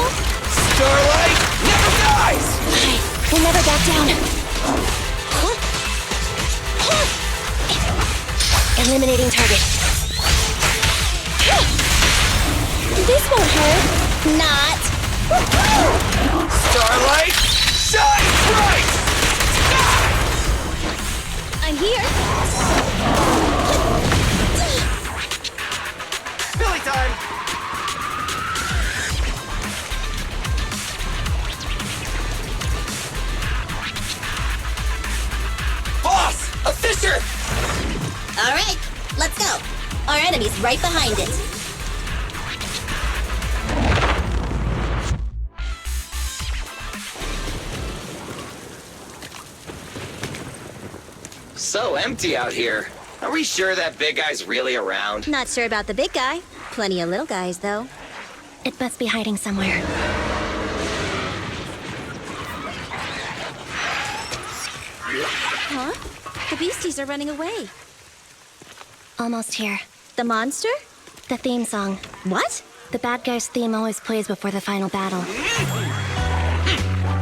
Starlight never dies. We'll never back down. Eliminating target. This won't hurt. Not. Starlight, shine bright. I'm here. Billy time. Boss, a fisher. All right, let's go. Our enemy's right behind it. So empty out here. Are we sure that big guy's really around? Not sure about the big guy. Plenty of little guys, though. It must be hiding somewhere. Huh? The beasties are running away. Almost here. The monster? The theme song. What? The bad guy's theme always plays before the final battle.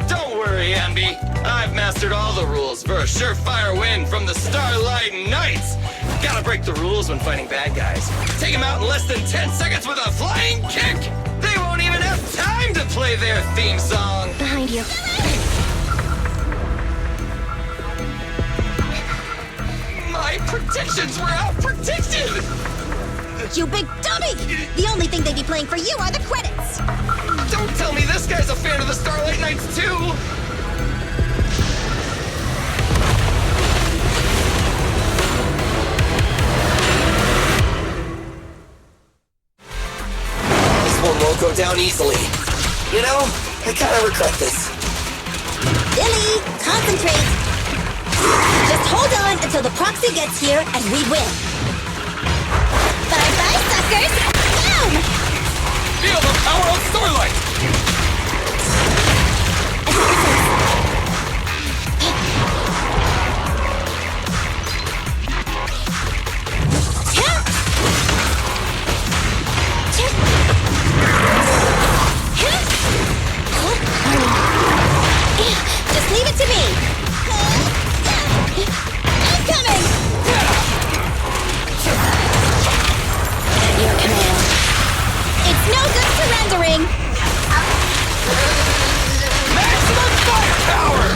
Don't worry, Ambi. I've mastered all the rules for a surefire win from the Starlight Knights. Gotta break the rules when fighting bad guys. Take them out in less than 10 seconds with a flying kick. They won't even have time to play their theme song. Behind you. My My predictions were out-predicted! You big dummy! The only thing they'd be playing for you are the credits! Don't tell me this guy's a fan of the Starlight Knights too! This one won't go down easily. You know, I kinda regret this. Billy, concentrate! Just hold on until the proxy gets here and we win. Bye-bye, suckers! Down! Feel the power of Starlight! Just leave it to me! I'm coming! At your command. It's no good surrendering! Maximum firepower!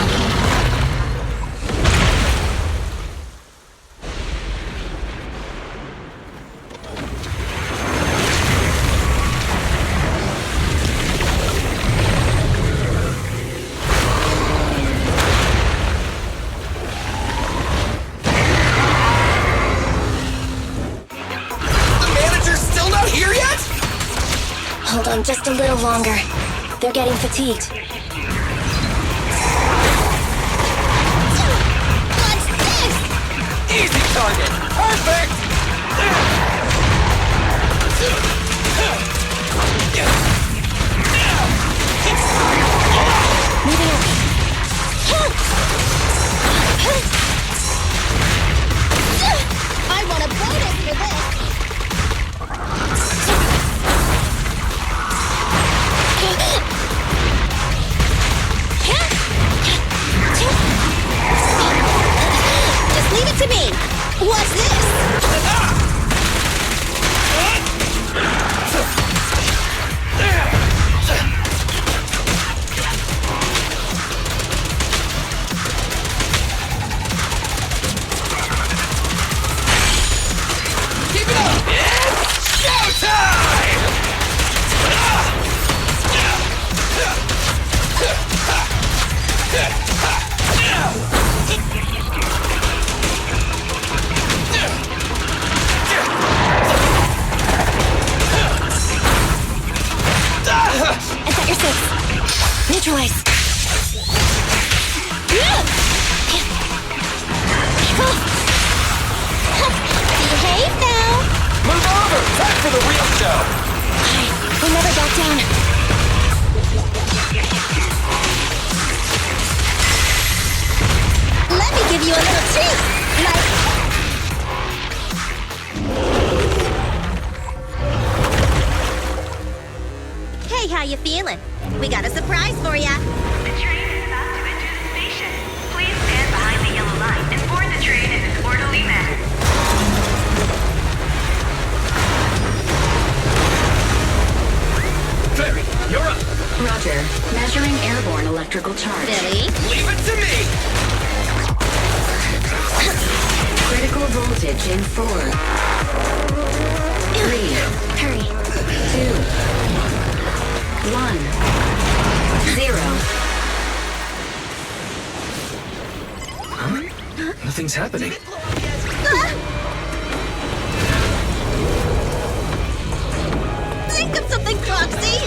Hold on just a little longer. They're getting fatigued. What's this? Easy target! Perfect! Moving up. I want a bonus for this! Just leave it to me! What's this? Keep it up! It's showtime! I've got your six. Neutralize. Behave now. Move over! Time for the real show! We'll never back down. Let me give you a little treat. Hey, how you feeling? We got a surprise for ya. The train is about to enter the station. Please stand behind the yellow line and board the train in an orderly manner. Fairy, you're up! Roger. Measuring airborne electrical charge. Billy? Leave it to me! Critical voltage in 4. 3. Hurry. 2. 1. 0. Huh? Nothing's happening. Think of something, Proxy!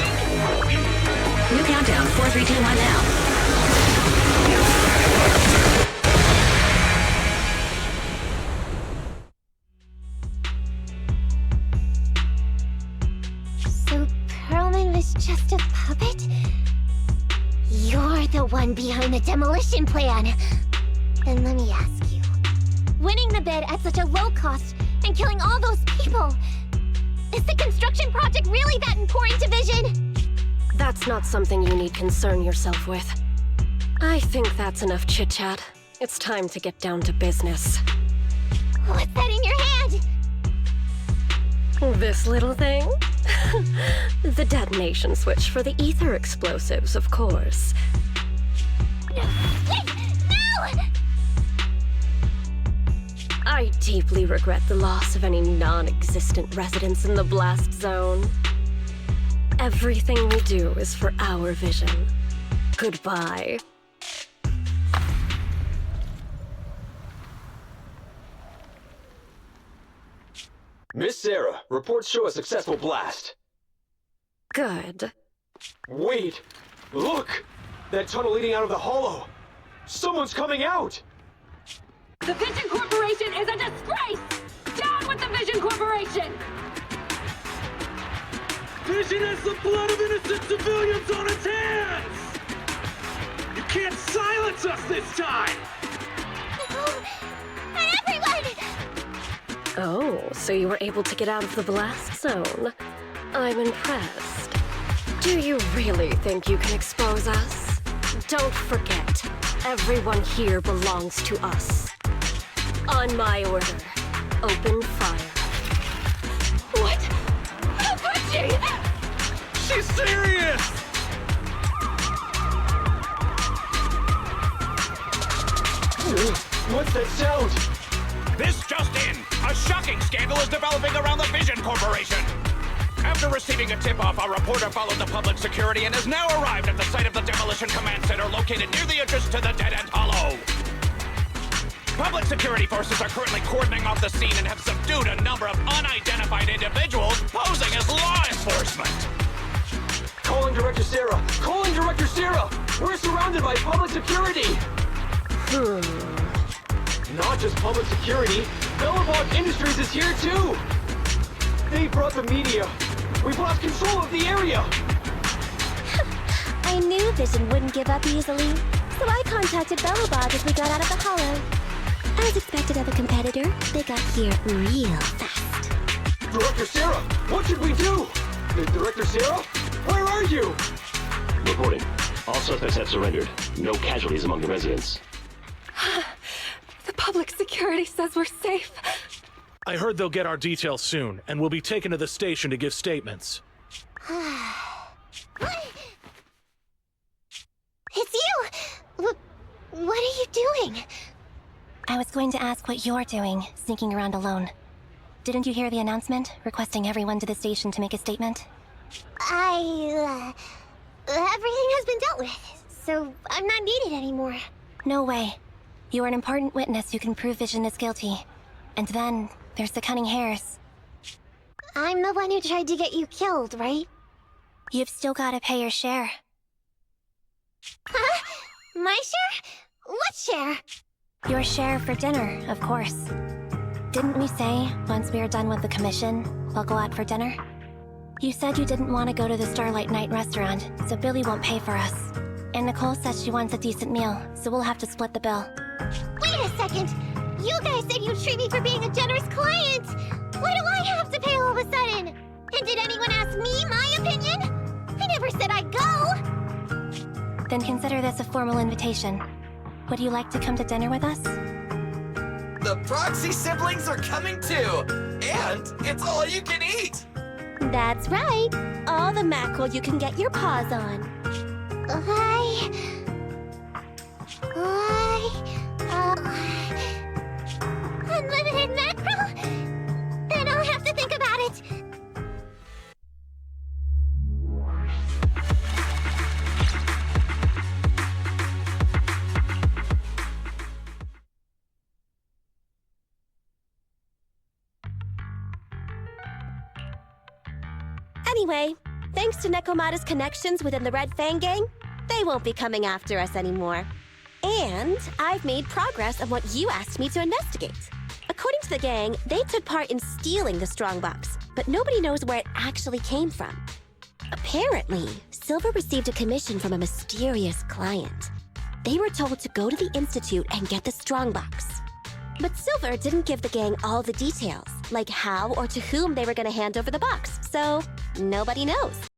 New countdown. 4, 3, 2, 1 now. So Perlman was just a puppet? You're the one behind the demolition plan. Then let me ask you. Winning the bid at such a low cost and killing all those people, is the construction project really that important to Vision? That's not something you need concern yourself with. I think that's enough chit-chat. It's time to get down to business. What's that in your hand? This little thing? The detonation switch for the ether explosives, of course. Wait! No! I deeply regret the loss of any non-existent residents in the blast zone. Everything we do is for our vision. Goodbye. Miss Sarah, reports show a successful blast. Good. Wait! Look! That tunnel leading out of the hollow! Someone's coming out! The Vision Corporation is a disgrace! Down with the Vision Corporation! Vision has the blood of innocent civilians on its hands! You can't silence us this time! Everyone! Oh, so you were able to get out of the blast zone. I'm impressed. Do you really think you can expose us? Don't forget, everyone here belongs to us. On my order, open fire. What? How could she? She's serious! What's that sound? This just in! A shocking scandal is developing around the Vision Corporation! After receiving a tip-off, our reporter followed the public security and has now arrived at the site of the Demolition Command Center located near the entrance to the Dead-End Hollow. Public security forces are currently cordoning off the scene and have subdued a number of unidentified individuals posing as law enforcement. Calling Director Sarah! Calling Director Sarah! We're surrounded by public security! Not just public security, Bellabog Industries is here too! They brought the media! We've lost control of the area! I knew Vision wouldn't give up easily, so I contacted Bellabog as we got out of the hollow. As expected of a competitor, they got here real fast. Director Sarah, what should we do? Director Sarah, where are you? Reporting. All suspects have surrendered. No casualties among the residents. The public security says we're safe. I heard they'll get our details soon, and we'll be taken to the station to give statements. It's you! What are you doing? I was going to ask what you're doing, sneaking around alone. Didn't you hear the announcement, requesting everyone to the station to make a statement? Everything has been dealt with, so I'm not needed anymore. No way. You are an important witness who can prove Vision is guilty. And then, there's the Cunning Hares. I'm the one who tried to get you killed, right? You've still gotta pay your share. Huh? My share? What share? Your share for dinner, of course. Didn't we say, once we are done with the commission, we'll go out for dinner? You said you didn't want to go to the Starlight Night restaurant, so Billy won't pay for us. And Nicole says she wants a decent meal, so we'll have to split the bill. Wait a second! You guys said you'd treat me for being a generous client! Why do I have to pay all of a sudden? And did anyone ask me my opinion? I never said I'd go! Then consider this a formal invitation. Would you like to come to dinner with us? The Proxy siblings are coming too! And it's all you can eat! That's right. All the mackerel you can get your paws on. Unlimited mackerel? Then I'll have to think about it. Anyway, thanks to Nekomata's connections within the Red Fang Gang, they won't be coming after us anymore. And I've made progress on what you asked me to investigate. According to the gang, they took part in stealing the strongbox, but nobody knows where it actually came from. Apparently, Silver received a commission from a mysterious client. They were told to go to the Institute and get the strongbox. But Silver didn't give the gang all the details, like how or to whom they were going to hand over the box, so nobody knows.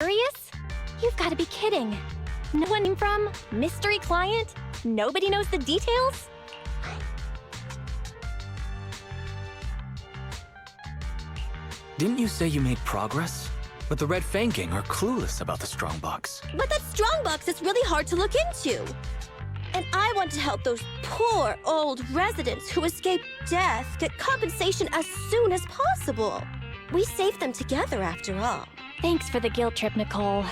Serious? You've got to be kidding. No one came from? Mystery client? Nobody knows the details? Didn't you say you made progress? But the Red Fang Gang are clueless about the strongbox. But that strongbox is really hard to look into. And I want to help those poor old residents who escaped death get compensation as soon as possible. We saved them together after all. Thanks for the guilt trip, Nicole.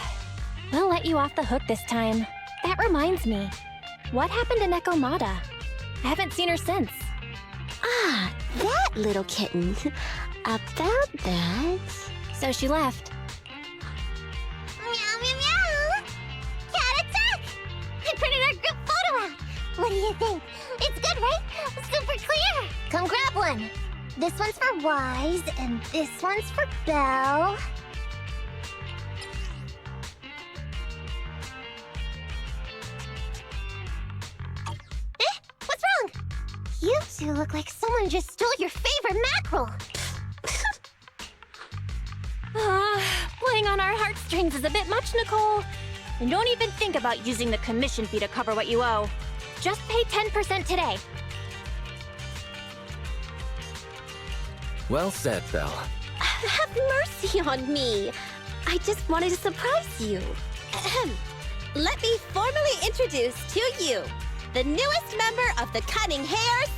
We'll let you off the hook this time. That reminds me. What happened to Nekomata? I haven't seen her since. Ah, that little kitten. About that... So she left. Meow, meow, meow! Cat attack! I printed our group photo out! What do you think? It's good, right? Super clear! Come grab one! This one's for Wise, and this one's for Belle. What's wrong? You two look like someone just stole your favorite mackerel. Playing on our heartstrings is a bit much, Nicole. And don't even think about using the commission fee to cover what you owe. Just pay 10% today. Well said, Belle. Have mercy on me. I just wanted to surprise you. Let me formally introduce to you the newest member of the Cunning Hares.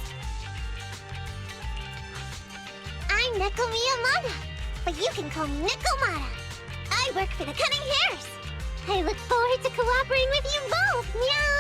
I'm Neko Miyamada, but you can call me Nekomata. I work for the Cunning Hares. I look forward to cooperating with you both, meow!